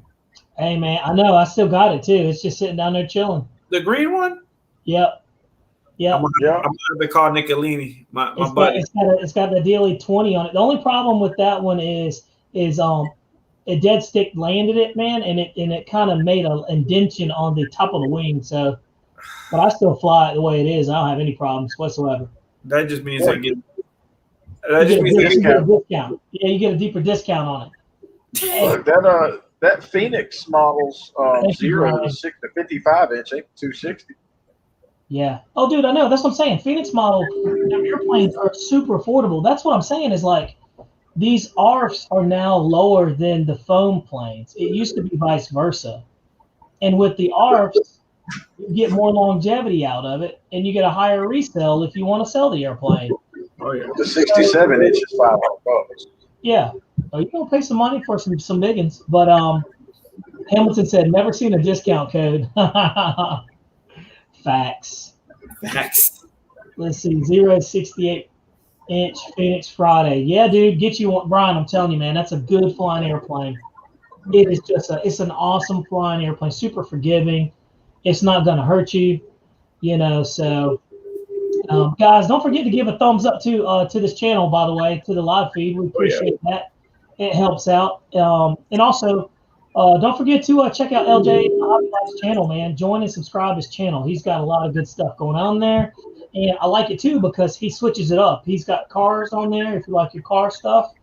Hey, man, I know. I still got it, too. It's just sitting down there chilling. The green one? Yep. Yep. I'm gonna have to call Nicolini, my buddy. It's got the DLE 20 on it. The only problem with that one is a dead stick landed it, man, and it kind of made an indentation on the top of the wing. So, but I still fly it the way it is. I don't have any problems whatsoever. That just means You get a discount. Yeah, you get a deeper discount on it. Look, that Phoenix model's 0 to 55 inch, ain't 260. Yeah. Oh, dude, I know. That's what I'm saying. Phoenix model airplanes are super affordable. That's what I'm saying is like these ARFs are now lower than the foam planes. It used to be vice versa. And with the ARFs, you get more longevity out of it, and you get a higher resale if you want to sell the airplane. Oh, yeah. The 67 inch is $500. Yeah. Oh, you're going to pay some money for some biggins. But Hamilton said, never seen a discount code. Facts. Let's see, 0 to 68 inch Phoenix Friday. Yeah, dude, get you one, Brian. I'm telling you, man, that's a good flying airplane. It is it's an awesome flying airplane, super forgiving. It's not gonna hurt you, you know. So, guys, don't forget to give a thumbs up to this channel, by the way, to the live feed. We appreciate that. It helps out. And also, don't forget to check out LJ Hobby's channel, man. Join and subscribe his channel. He's got a lot of good stuff going on there. And I like it, too, because he switches it up. He's got cars on there if you like your car stuff.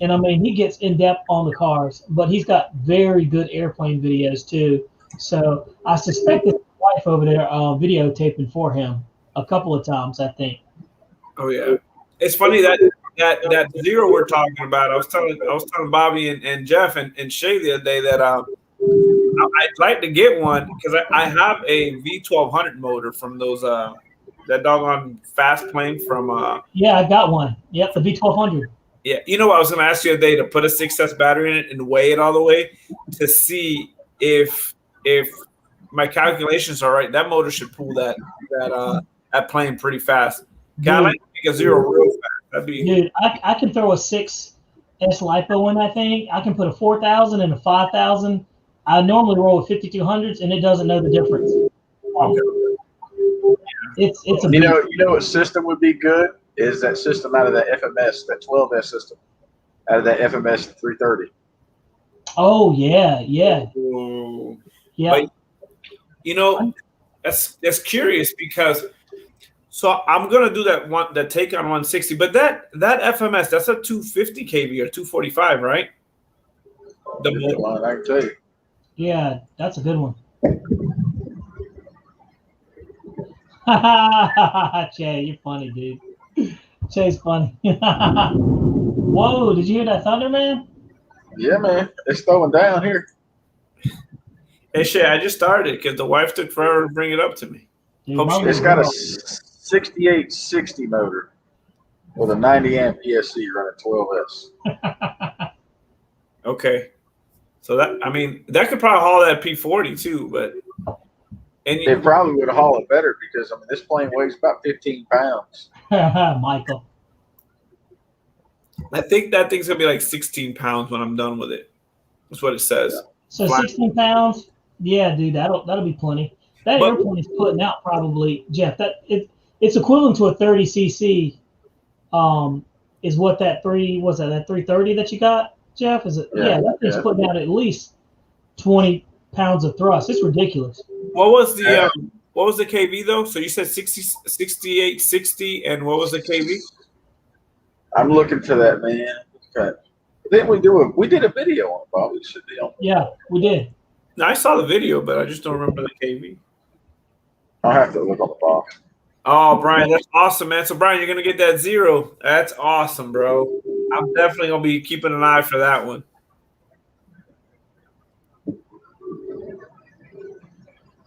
And, I mean, he gets in-depth on the cars. But he's got very good airplane videos, too. So I suspect his wife over there videotaping for him a couple of times, I think. Oh, yeah. It's funny that 0 we're talking about. I was telling Bobby and Jeff and Shay the other day that I'd like to get one because I have a V1200 motor from those that doggone fast plane from. Yeah, I got one. Yep, the V1200. Yeah, you know what I was going to ask you the other day to put a 6S battery in it and weigh it all the way to see if my calculations are right. That motor should pull that plane pretty fast. I'd like to make a 0 real fast. Dude, I can throw a 6S LiPo in that thing. I can put a 4,000 and a 5,000. I normally roll with 5200s, and it doesn't know the difference. It's a you know what system would be good is that system out of that FMS, that 12S system, out of that FMS 330. Oh yeah. But, you know, that's curious because. So I'm gonna do that take on 160, but that FMS, that's a 250 kV or 245, right? The motor. I can tell you. Yeah, that's a good one. Jay, you're funny, dude. Jay's funny. Whoa, did you hear that thunder, man? Yeah, man, it's throwing down here. Hey, Shay, I just started because the wife took forever to bring it up to me. It's got a 6860 motor with a 90 amp ESC running 12S. Okay, so that could probably haul that P40 too, but it probably would haul it better because this plane weighs about 15 pounds. Michael, I think that thing's gonna be like 16 pounds when I'm done with it. That's what it says. So 16 pounds, yeah, dude, that'll be plenty. That airplane is putting out probably, Jeff. It's equivalent to a 30 cc. Is what that 330 that you got, Jeff? Is it? Yeah, that thing's putting out at least 20 pounds of thrust. It's ridiculous. What was the KV though? So you said 68, 60, and what was the KV? I'm looking for that, man. Okay. Didn't we did a video on it, Bob? It should be on. Yeah, we did. No, I saw the video, but I just don't remember the KV. I'll have to look on the box. Oh, Brian, that's awesome, man. So, Brian, you're going to get that 0. That's awesome, bro. I'm definitely going to be keeping an eye for that one.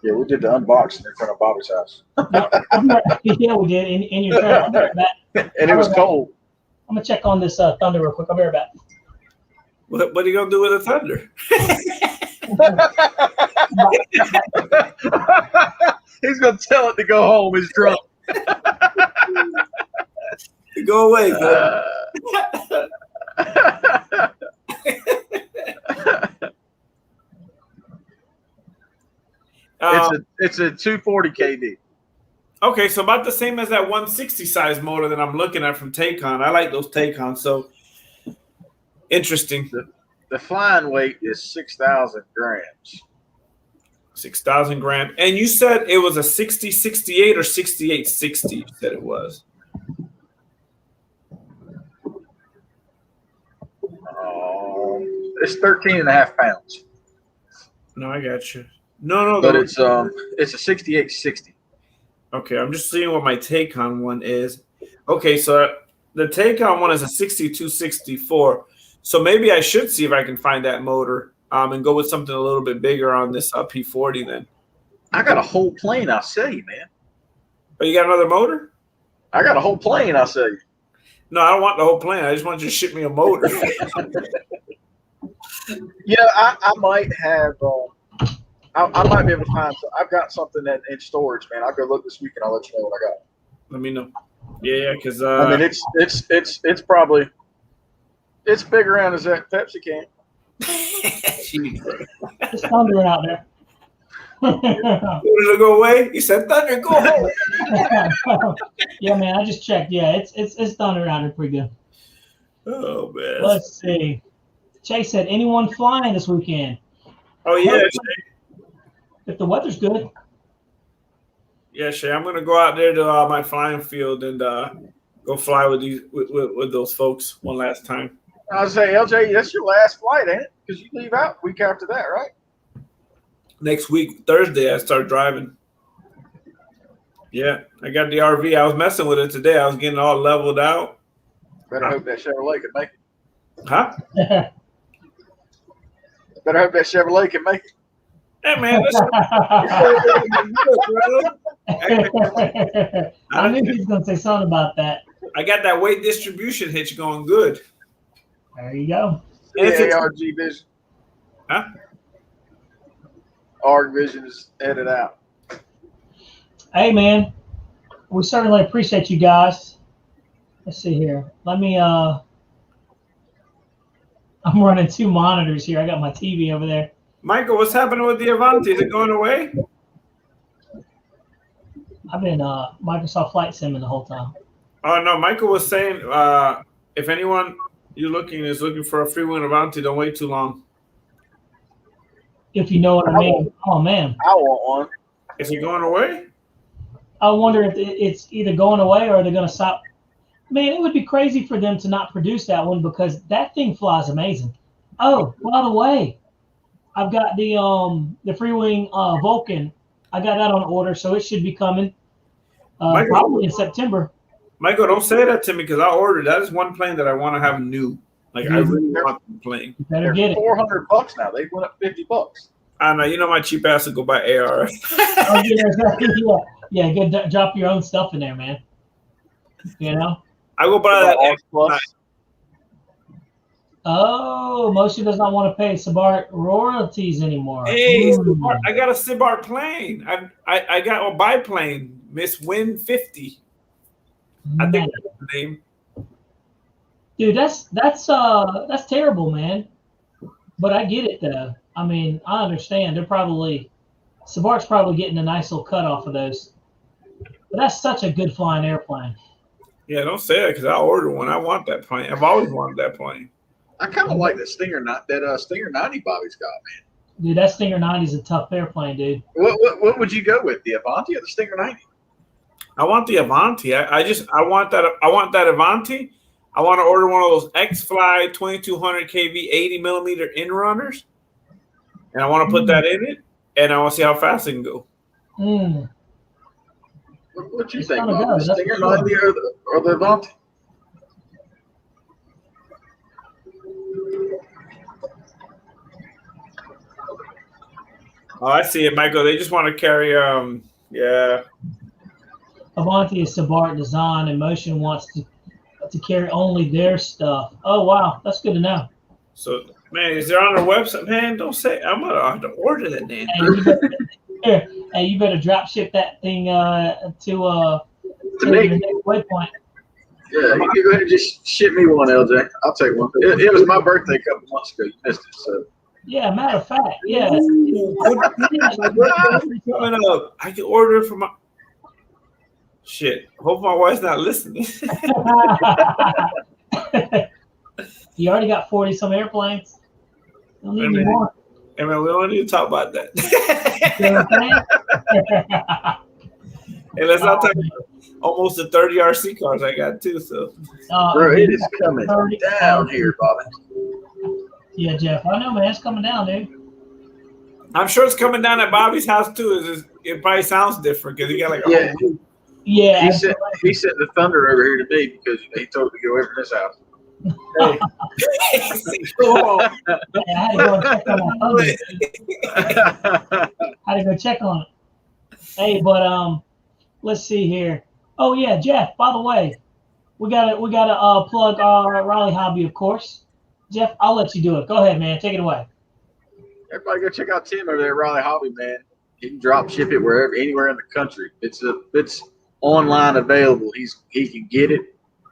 Yeah, we did the unboxing in front of Bobby's house. Yeah, we did. In your truck. And it was cold. I'm going to check on this Thunder real quick. I'll be right back. What are you going to do with the Thunder? He's going to tell it to go home. He's drunk. Go away, Phil. It's a 240 kV. Okay, so about the same as that 160 size motor that I'm looking at from Taycon. I like those Taycons, so interesting. The flying weight is 6,000 grams. 6,000 grams. And you said it was a 6068 or 6860, you said it was. It's 13.5 pounds. No, I got you. No, but it's a 6860. Okay, I'm just seeing what my Taycon one is. Okay, so the Taycon one is a 6264. So maybe I should see if I can find that motor and go with something a little bit bigger on this P40 then. I got a whole plane, I'll sell you, man. Oh, you got another motor? I got a whole plane, I'll sell you. No, I don't want the whole plane. I just want you to ship me a motor. Yeah, I might have. I might be able to find. I've got something in storage, man. I'll go look this week and I'll let you know what I got. Let me know. Yeah, because I mean, it's probably big around as that Pepsi can. It's thundering out there. Did it go away? He said, "Thunder, go home." Yeah, man. I just checked. Yeah, it's thundering out there pretty good. Oh man. Let's see. Chase said, anyone flying this weekend? Oh yeah. If the weather's good. Yeah, Shay. I'm gonna go out there to my flying field and go fly with those folks one last time. I was saying, LJ, that's your last flight, ain't it? Because you leave out week after that, right? Next week, Thursday, I start driving. Yeah, I got the RV. I was messing with it today. I was getting all leveled out. Better hope that Chevrolet can make it. Huh? Better hope that Chevrolet can make it. Hey, man. I knew he was going to say something about that. I got that weight distribution hitch going good. There you go. Yeah, ARG Vision. Huh? ARG Vision is headed out. Hey, man. We certainly appreciate you guys. Let's see here. Let me, I'm running two monitors here. I got my TV over there. Michael, what's happening with the Avanti? Is it going away? I've been Microsoft Flight Simming the whole time. Oh, no. Michael was saying if anyone is looking for a free win Avanti, don't wait too long. If you know what I mean. Oh, man. I want one. Is it going away? I wonder if it's either going away or they're going to stop. Man, it would be crazy for them to not produce that one because that thing flies amazing. Oh, by the way, I've got the free wing Vulcan. I got that on order, so it should be coming probably in September. Michael, don't say that to me because I ordered. That is one plane that I want to have new. Like I really want the plane. You better get it. $400 now. They went up $50. I know. You know my cheap ass will go buy AR. Yeah, go drop your own stuff in there, man. You know. I go buy that Plus. Oh, Moshe does not want to pay Sabart royalties anymore. Hey, Sabart, I got a Sabart plane. I got a biplane, Miss Win 50. I think that's the name. Dude, that's terrible, man. But I get it though. I mean, I understand. Sabart's probably getting a nice little cut off of those. But that's such a good flying airplane. Yeah, don't say that because I ordered one. I want that plane. I've always wanted that plane. I kind of like that Stinger 90 Bobby's got, man. Dude, that Stinger 90 is a tough airplane, dude. What would you go with, the Avanti or the Stinger 90? I want the Avanti. I want that. I want that Avanti. I want to order one of those X-Fly 2200 kV 80 millimeter inrunners, and I want to put that in it, and I want to see how fast it can go. What you think, Bob? The Stinger 90 or the Avanti? Oh, I see it, Michael. They just want to carry, yeah. Avanti is Sabart design, and Motion wants to carry only their stuff. Oh, wow. That's good to know. So, man, is there on their website? Man, don't say. I'm going to have to order that damn thing. Hey, you better drop ship that thing to me. the next waypoint. Yeah, you can go ahead and just ship me one, LJ. I'll take one. It was my birthday a couple months ago. You missed it, so. Yeah, matter of fact, yeah. My birthday coming up. I can order it from my shit. Hope my wife's not listening. You already got 40 some airplanes. Don't need any more. Hey man, we don't need to talk about that. You know what I'm saying? Hey, let's not talk about almost the 30 RC cars I got too. So, bro, it is coming down here, Bobby. Yeah, Jeff. I know, man. It's coming down, dude. I'm sure it's coming down at Bobby's house too. It probably sounds different because he got like a Yeah. whole Yeah. He sent the thunder over here to me because he told me to go away from this house. Hey. Come on. I had to go and check on my thunder. I had to go check on it. Hey, but let's see here. Oh yeah, Jeff. By the way, we gotta plug our Raleigh hobby, of course. Jeff, I'll let you do it. Go ahead, man. Take it away. Everybody go check out Tim over there at Raleigh Hobby, man. He can drop ship it anywhere in the country. It's online available. He can get it.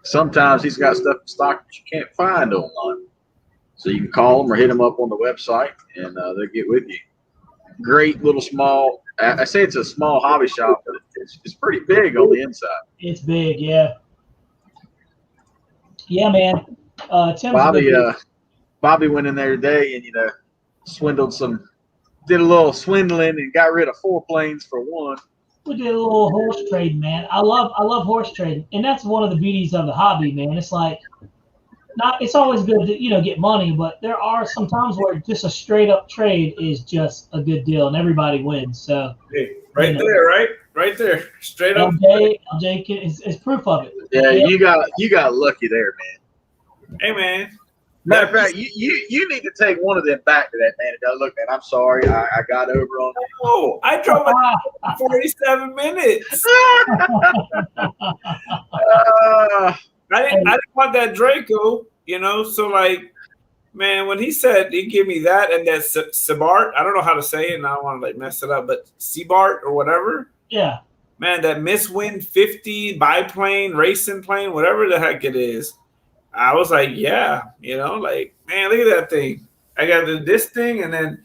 Sometimes he's got stuff in stock that you can't find online. So you can call him or hit him up on the website, and they'll get with you. Great little small. I say it's a small hobby shop, but it's pretty big on the inside. It's big, yeah. Yeah, man. Tim's Bobby went in there today and did a little swindling and got rid of 4 planes for 1. We did a little horse trading, man. I love horse trading, and that's one of the beauties of the hobby, man. It's like it's always good to get money, but there are some times where just a straight up trade is just a good deal and everybody wins. So hey, right there, straight up. LJ is proof of it. Yeah, you got lucky there, man. Hey man. Matter of fact, you need to take one of them back to that man. Look, man, I'm sorry, I got over on you. Oh, I drove 47 minutes. I didn't want that Draco, So like, man, when he said he'd give me that and that Sebart, I don't know how to say it, and I don't want to mess it up, but Sebart or whatever. Yeah. Man, that Miss Wind 50 biplane, racing plane, whatever the heck it is. I was like, yeah, like, man, look at that thing. I got this thing, and then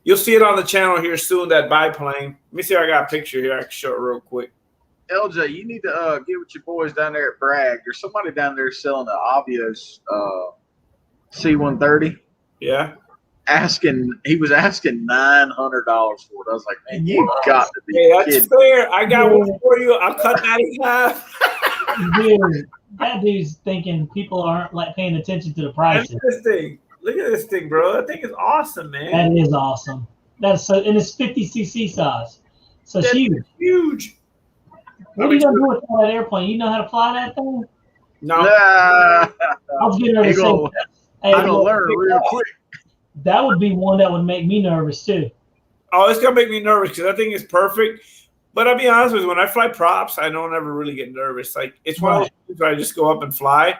you'll see it on the channel here soon, that biplane. Let me see if I got a picture here. I can show it real quick. LJ, you need to get with your boys down there at Bragg. There's somebody down there selling the Avios C-130. Yeah. He was asking $900 for it. I was like, man, you got to be kidding. That's fair. I got one for you. I'll cut that in half. Dude, that dude's thinking people aren't paying attention to the prices. Look at this thing, bro. That thing is awesome, man. That is awesome. And it's 50cc size. So it's huge. What are you gonna do with that airplane? You know how to fly that thing? No. I was getting ready to say, I'm gonna learn real quick. That would be one that would make me nervous too. Oh, it's gonna make me nervous because that thing is perfect. But I'll be honest with you, when I fly props, I don't ever really get nervous. Like, it's one of those things where I just go up and fly.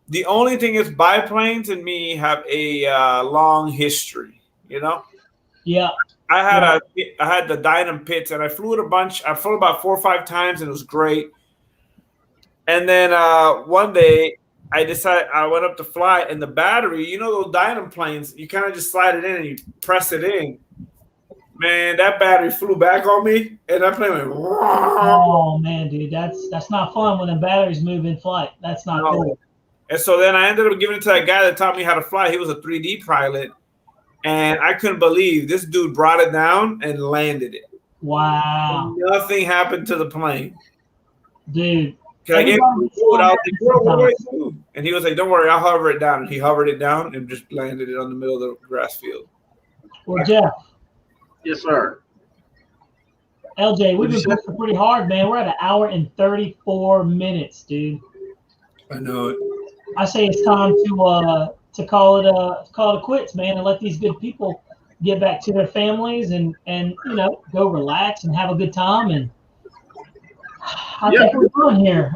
The only thing is biplanes and me have a long history, Yeah. I had the Dynam pits, and I flew it a bunch. I flew about 4 or 5 times, and it was great. And then one day, I went up to fly, and the battery, those Dynam planes, you kind of just slide it in and you press it in. Man, that battery flew back on me, and that plane went. Oh man, dude, that's not fun when the batteries move in flight. That's not cool. And so then I ended up giving it to that guy that taught me how to fly. He was a 3D pilot, and I couldn't believe this dude brought it down and landed it. Wow. And nothing happened to the plane, dude. I gave him food. I was like, and he was like, "Don't worry, I'll hover it down." And he hovered it down and just landed it on the middle of the grass field. Well, Jeff. Yes, sir. LJ, we've been pushing pretty hard, man. We're at 1 hour and 34 minutes, dude. I know it. I say it's time to call it quits, man, and let these good people get back to their families and go relax and have a good time. And I think we're done here.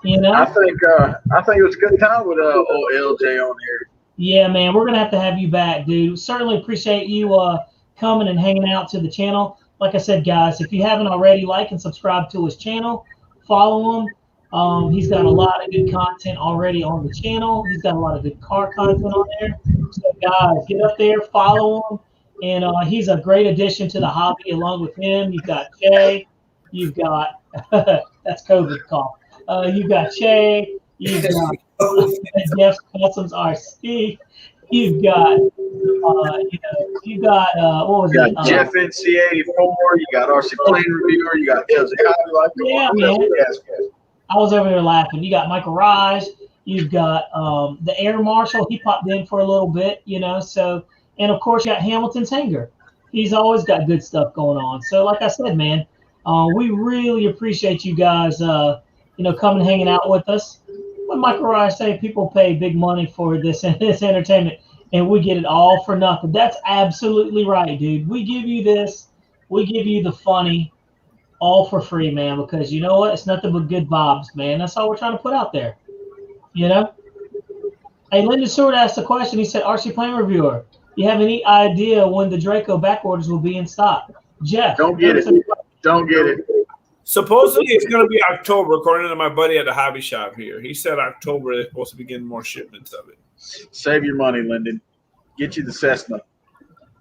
I think it was a good time with old LJ on here. Yeah, man, we're gonna have you back, dude. Certainly appreciate you coming and hanging out to the channel. Like I said, guys, if you haven't already, like and subscribe to his channel, follow him. He's got a lot of good content already on the channel. He's got a lot of good car content on there. So guys, get up there, follow him, and he's a great addition to the hobby. Along with him, you've got Jay, you've got that's COVID call. You've got Shay, you've got Jeff's Customs RC, you've got you got what was it? Jeff NC84, you got Rcplanereviewer, you got LJ Hobby Life. Yeah, man. I was over there laughing. You got Michael Raj, you've got the Air Marshal. He popped in for a little bit, So, and of course, you got Hamilton's Hanger. He's always got good stuff going on. So, like I said, man, we really appreciate you guys, coming and hanging out with us. When Michael Raj say people pay big money for this entertainment, and we get it all for nothing. That's absolutely right, dude. We give you this. We give you the funny all for free, man, because you know what? It's nothing but good vibes, man. That's all we're trying to put out there, Hey, Lyndon Stewart asked a question. He said, Rcplanereviewer, you have any idea when the Draco back orders will be in stock? Jeff. Don't get it. Don't get it. Supposedly it's going to be October, according to my buddy at the hobby shop here. He said October they're supposed to begin more shipments of it. Save your money, Lyndon. Get you the Cessna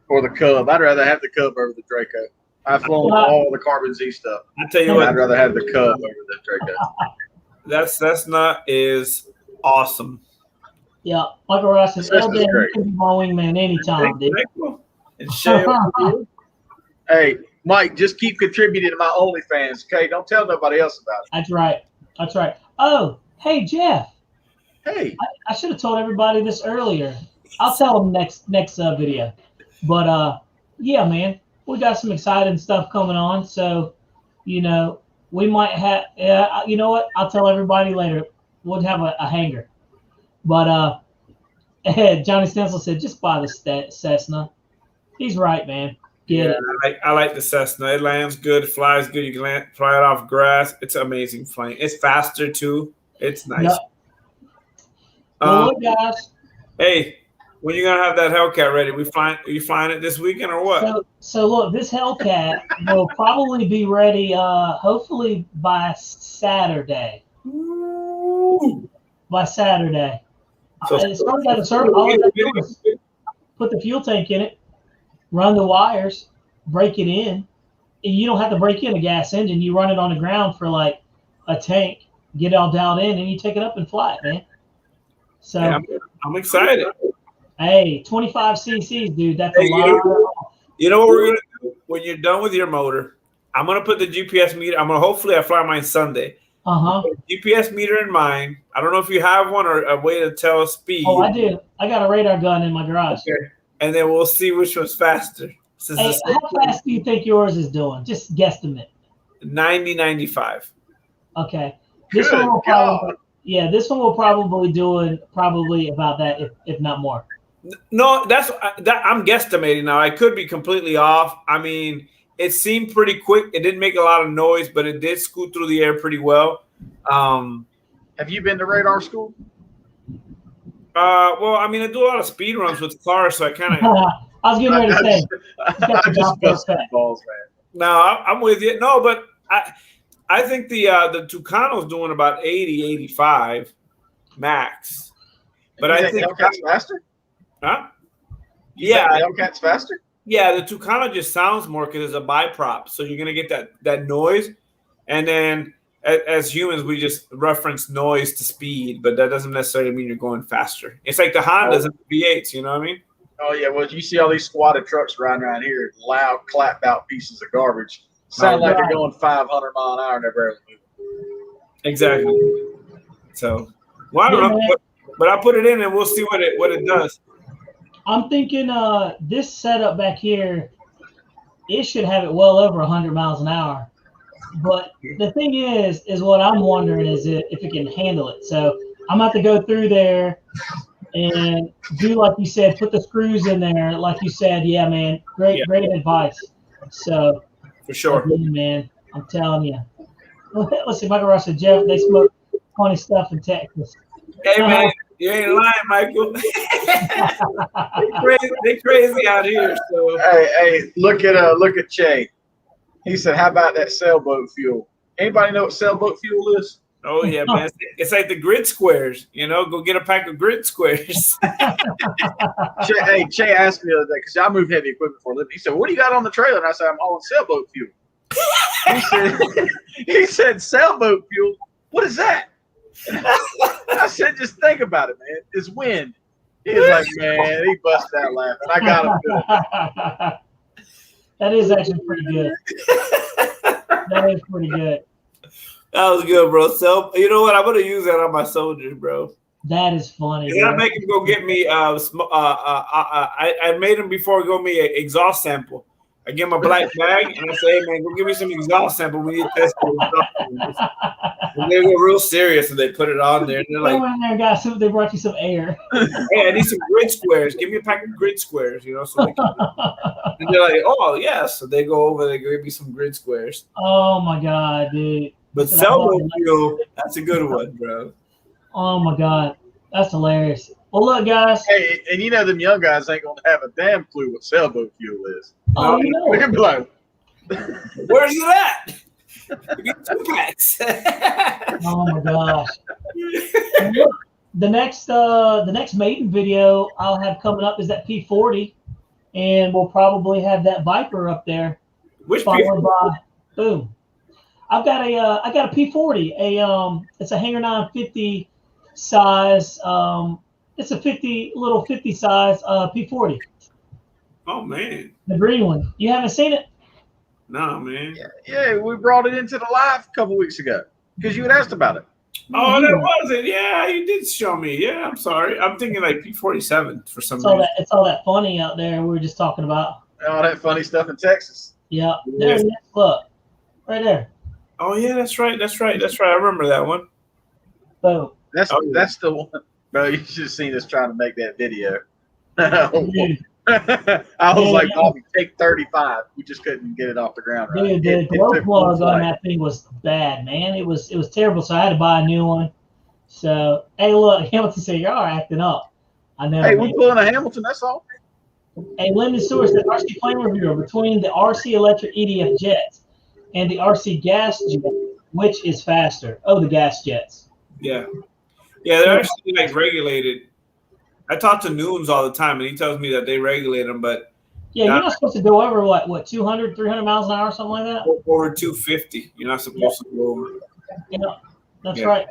or the Cub. I'd rather have the Cub over the Draco. I've flown all the Carbon Z stuff. I tell you what, I'd rather have the Cub over the Draco. That Cessna is awesome. Yeah, Michael Ross says, LJ, you can be my wingman anytime, dude. And Shay, hey, Mike, just keep contributing to my OnlyFans, okay? Don't tell nobody else about it. That's right. That's right. Oh, hey, Jeff. Hey. I should have told everybody this earlier. I'll tell them next video. But, yeah, man, we got some exciting stuff coming on. So, we might have, you know what? I'll tell everybody later. We'll have a hanger. But Johnny Stencil said, just buy the Cessna. He's right, man. Get it. I like the Cessna. It lands good, flies good. You can fly it off grass. It's amazing flying. It's faster, too. It's nice. Yep. Well, look, guys. Hey, when you gonna have that Hellcat ready? Are you flying it this weekend or what? So look, this Hellcat will probably be ready hopefully by Saturday. Ooh. By Saturday. So as far as that server, all you have to do is put the fuel tank in it, run the wires, break it in. And you don't have to break in a gas engine. You run it on the ground for like a tank, get it all dialed in, and you take it up and fly it, man. So yeah, I'm excited. Hey, 25 cc's, dude. That's a lot. You know what we're gonna do when you're done with your motor? I'm gonna put the GPS meter. Hopefully I fly mine Sunday. GPS meter in mine. I don't know if you have one or a way to tell speed. Oh, I do. I got a radar gun in my garage. Okay. And then we'll see which one's faster. Hey, how fast do you think yours is doing? Just guesstimate. 90, 95. Okay. This one will probably doing about that, if not more. No, that I'm guesstimating now. I could be completely off. I mean, it seemed pretty quick. It didn't make a lot of noise, but it did scoot through the air pretty well. Have you been to radar school? Well, I mean, I do a lot of speed runs with cars, so I kind of. I was getting ready to say. I just busted balls, man. No, I'm with you. No, but I think the Tucano's doing about 80, 85 max. But I think Hellcat's faster. Huh? Yeah, Hellcat's faster. Yeah, the Tucano just sounds more because it's a biprop, so you're gonna get that noise, and then as humans we just reference noise to speed, but that doesn't necessarily mean you're going faster. It's like the Hondas and the V8s, you know what I mean? Oh yeah, well you see all these squatted trucks riding around here, loud clapped out pieces of garbage, sound like they're going 500 mile an hour and they're barely moving. Exactly. So, well, I don't know, but I put it in and we'll see what it does. I'm thinking this setup back here, it should have it well over 100 miles an hour. But the thing is what I'm wondering is if it can handle it. So I'm going to have to go through there and do like you said, put the screws in there. Like you said, yeah, man, great advice. So for sure, man, I'm telling you. Let's see, Michael Ross and Jeff, they smoke funny stuff in Texas. Hey, man. You ain't lying, Michael. they crazy out here. So hey, look at Che. He said, "How about that sailboat fuel?" Anybody know what sailboat fuel is? Oh yeah, man. It's like the grid squares. You know, go get a pack of grid squares. Che asked me the other day because I move heavy equipment for a living. He said, "What do you got on the trailer?" And I said, "I'm hauling sailboat fuel." He said, "Sailboat fuel? What is that?" I said, "Just think about it, man. It's wind." He was like, "Man," he busted out laughing. I got him good. That is actually pretty good. That is pretty good. That was good, bro. So you know what? I'm gonna use that on my soldiers, bro. That is funny. I make him go get me. I made him before go me an exhaust sample. I give him a black bag and I say, "Hey man, go give me some exhaust sample. We need to test it." And they were real serious and they put it on there. And they're like, went in there, guys. They brought you some air. "Hey, I need some grid squares. Give me a pack of grid squares." You know, so and they're like, "Oh yeah." So they go over. They give me some grid squares. Oh my god, dude. But sailboat fuel, that's a good one, bro. Oh my god, that's hilarious. Well, look, guys. Hey, and you know them young guys ain't gonna have a damn clue what sailboat fuel is. Oh, you know. They're gonna be like, "Where's it at?" Get 2 packs. Oh my gosh. And look, the next maiden video I'll have coming up is that P40, and we'll probably have that Viper up there. Which followed by boom. I got a P40. It's a Hanger 950 size. It's a 50 size P40. Oh man, The green one. You haven't seen it? no man. yeah, we brought it into the live a couple weeks ago because you had asked about it. Oh, that was it. Yeah, you did show me. Yeah, I'm sorry. I'm thinking like P47 for some reason. It's all that funny out there we were just talking about. All that funny stuff in Texas. Yeah. There it is. Look. Right there. Oh yeah, that's right. I remember that one. Boom. That's the one, bro. You should have seen us trying to make that video. I was like, Bobby, take 35. We just couldn't get it off the ground. Right? Dude, the glow plug on that thing was bad, man. It was terrible. So I had to buy a new one. So hey, look, Hamilton said y'all are acting up. I know. Hey, we pulling a Hamilton. That's all. A limited source, the Rcplanereviewer, between the RC electric EDF jets and the RC gas jet, which is faster? Oh, the gas jets. Yeah, they're actually like regulated. I talk to Noons all the time, and he tells me that they regulate them, but yeah, you're not supposed to go over what 200, 300 miles an hour, something like that. Over 250, you're not supposed to go over. Yeah, that's right.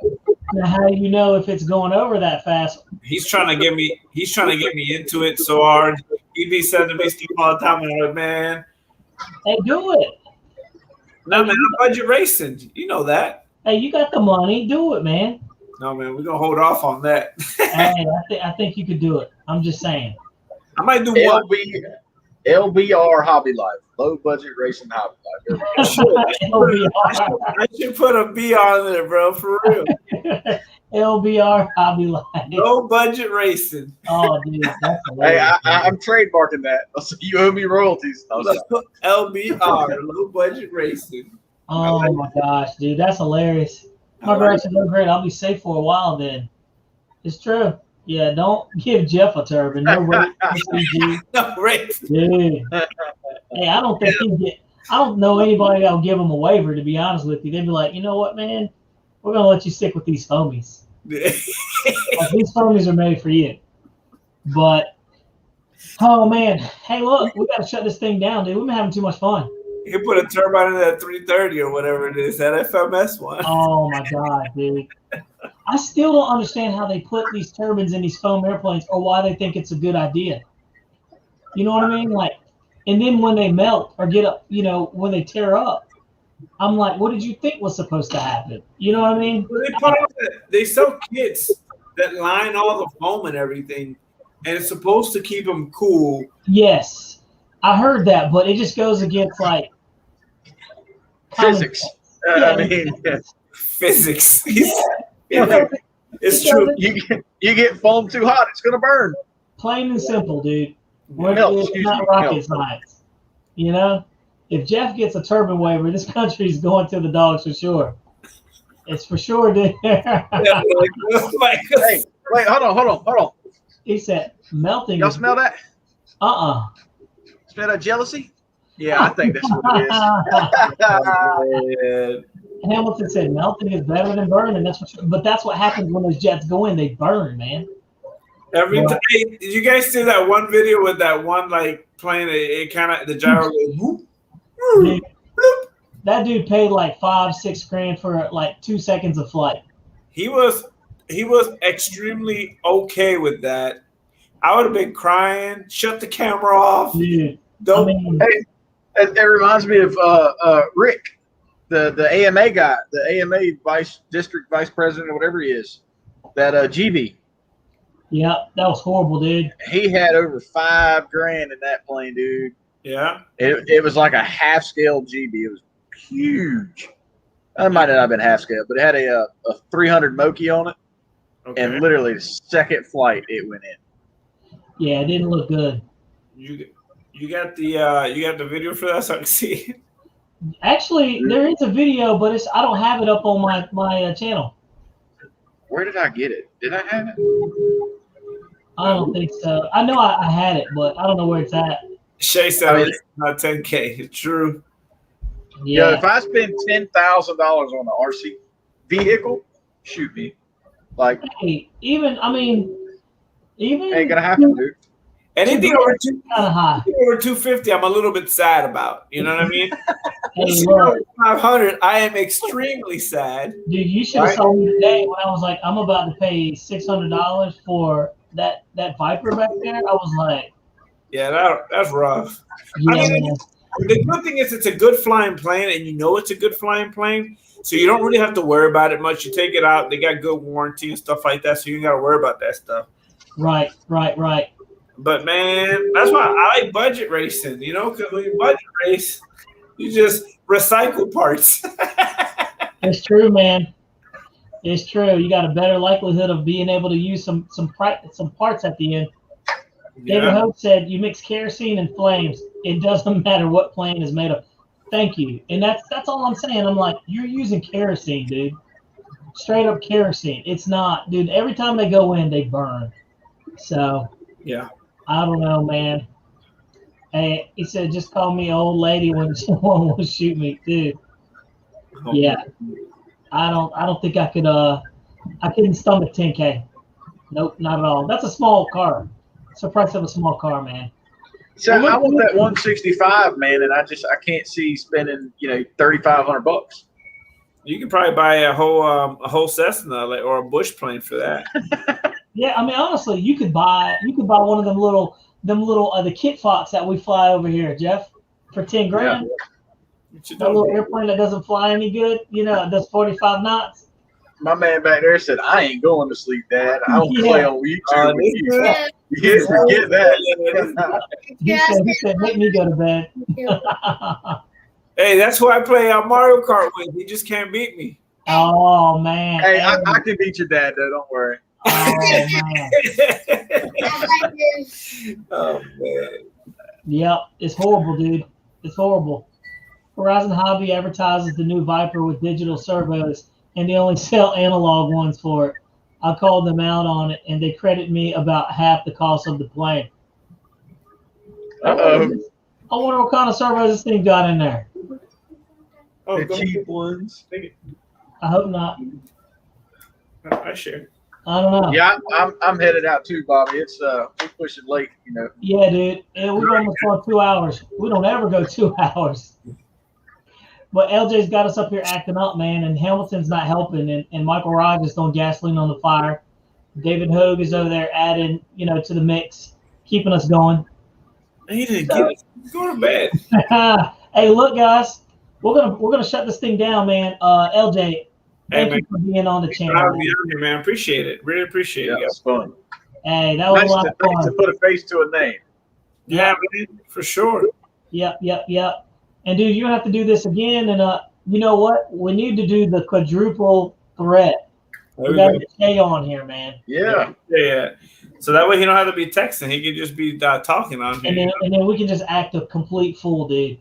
Now, how do you know if it's going over that fast? He's trying to get me into it so hard. He'd be sending me stuff all the time, and I'm like, man, hey, do it. No, man, I'm budget racing. You know that. Hey, you got the money. Do it, man. No, man, we're gonna hold off on that. Hey, I think you could do it. I'm just saying. I might do one. LBR Hobby Life, low budget racing hobby life. I should put a B on there, bro, for real. LBR Hobby Life. Low budget racing. Oh, dude, that's hey, I'm trademarking that. So you owe me royalties. LBR, low budget racing. Oh my gosh, dude, that's hilarious. My grass is so great. I'll be safe for a while then. It's true. Yeah, don't give Jeff a turbine. No race. No race. Dude. Hey, I don't think I don't know anybody that'll give him a waiver, to be honest with you. They'd be like, you know what, man? We're gonna let you stick with these foamies. Like, these foamies are made for you. But oh man. Hey, look, we gotta shut this thing down, dude. We've been having too much fun. You put a turbine in that 330 or whatever it is, that FMS one. Oh my god, dude. I still don't understand how they put these turbines in these foam airplanes or why they think it's a good idea. You know what I mean? Like, and then when they melt or get up, you know, when they tear up, I'm like, what did you think was supposed to happen? You know what I mean? They sell kits that line all the foam and everything, and it's supposed to keep them cool. Yes, I heard that, but it just goes against like physics. I mean, physics. Yeah. It's true. You get foam too hot, it's gonna burn. Plain and simple, dude. It's not rocket science. You know, if Jeff gets a turbine waiver, this country's going to the dogs for sure. It's for sure, dude. Hey, wait, hold on. He said melting. Y'all smell that? Smell that jealousy? Yeah, I think that's what it is. Hamilton said melting is better than burning. That's for sure. But that's what happens when those jets go in. They burn, man. Every time. Hey, did you guys see that one video with that one like plane? It kind of the gyro. Dude, that dude paid like $5-6 grand for like 2 seconds of flight. He was extremely okay with that. I would have been crying. Shut the camera off. Dude, Don't. Hey, it reminds me of Rick, the AMA guy, the AMA district vice president or whatever he is. That GB. Yeah, that was horrible, dude. He had over $5 grand in that plane, dude. Yeah. It was like a half scale GB. It was huge. It might not have been half scale, but it had a 300 Moki on it, and literally the second flight it went in. Yeah, it didn't look good. You got the video for that so I can see. Actually, there is a video, but I don't have it up on my channel. Where did I get it? Did I have it? I don't think so. I know I had it, but I don't know where it's at. Shay said it's not 10K. It's true. Yeah. Yo, if I spend $10,000 on an RC vehicle, shoot me. Like, hey, even ain't gonna happen, dude. Anything over kind of high. over 250, I'm a little bit sad about. You know what I mean? Hey, look, 500, I am extremely sad. dude, you should have saw me today when I was like, I'm about to pay $600 for that Viper back there. I was like, yeah, that's rough. yeah, I mean, man. the good thing is it's a good flying plane, and you know it's a good flying plane, so you don't really have to worry about it much. You take it out; they got good warranty and stuff like that, so you ain't got to worry about that stuff. Right. But man, that's why I like budget racing. You know, because when you budget race, you just recycle parts. It's true, man. It's true. You got a better likelihood of being able to use some parts at the end. David Hope said, "You mix kerosene and flames. It doesn't matter what plane is made of." Thank you. And that's all I'm saying. I'm like, you're using kerosene, dude. Straight up kerosene. It's not, dude. Every time they go in, they burn. So Yeah. I don't know, man. Hey, he said, "Just call me old lady when someone will shoot me, dude." Yeah. I don't think I could. I couldn't stomach 10K. Nope, not at all. That's a small car. It's the price of a small car, man. So I want that 165, man, and I can't see spending $3,500. You could probably buy a whole Cessna or a Bush plane for that. Yeah, I mean, honestly, you could buy one of them little the Kit Fox that we fly over here, Jeff, for 10 grand. Yeah. That little airplane that doesn't fly any good, it does 45 knots. My man back there said, "I ain't going to sleep, Dad. I don't play on YouTube with you." Yeah, forget that. He said, "Make me go to bed." Hey, that's who I play Mario Kart with. He just can't beat me. Oh man. Hey, I can beat your dad though. Don't worry. Oh man. Oh man. Yep, it's horrible, dude. It's horrible. Horizon Hobby advertises the new Viper with digital servos, and they only sell analog ones for it. I called them out on it, and they credit me about half the cost of the plane. Uh-oh. I wonder what kind of servos this thing got in there. Oh, The cheap ones. I hope not. I share. I don't know. Yeah, I'm headed out too, Bobby. It's we're pushing late, Yeah, dude. Yeah, we're almost on 2 hours. We don't ever go 2 hours. But LJ's got us up here acting up, man, and Hamilton's not helping, and Michael Rogers throwing gasoline on the fire. David Hogue is over there adding, to the mix, keeping us going. He didn't get it. Go to bed. Hey, look, guys, we're gonna shut this thing down, man. LJ, thank you for being on the channel. Man, appreciate it. Really appreciate it. It's fun. Hey, that was a lot of Nice fun. to put a face to a name. Yeah, man, for sure. Yep. And dude, you're gonna have to do this again. And you know what? We need to do the quadruple threat. We gotta get Jay on here, man. Yeah. So that way he don't have to be texting. He can just be talking on here. And then we can just act a complete fool, dude.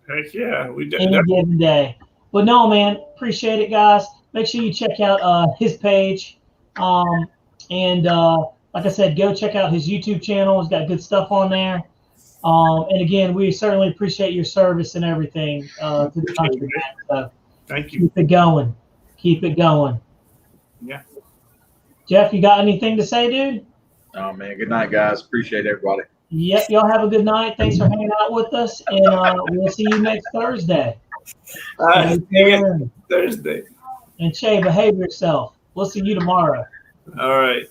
Heck yeah, we did. Any given day. But no, man, appreciate it, guys. Make sure you check out his page. And like I said, go check out his YouTube channel. He's got good stuff on there. And again, we certainly appreciate your service and everything to the country. So Thank you. Keep it going. Keep it going. Yeah. Jeff, you got anything to say, dude? Oh man, good night, guys. Appreciate everybody. Yep, y'all have a good night. Thanks for hanging out with us, and we'll see you next Thursday. All right, Stay see you tuned. Thursday. And Che, behave yourself. We'll see you tomorrow. All right.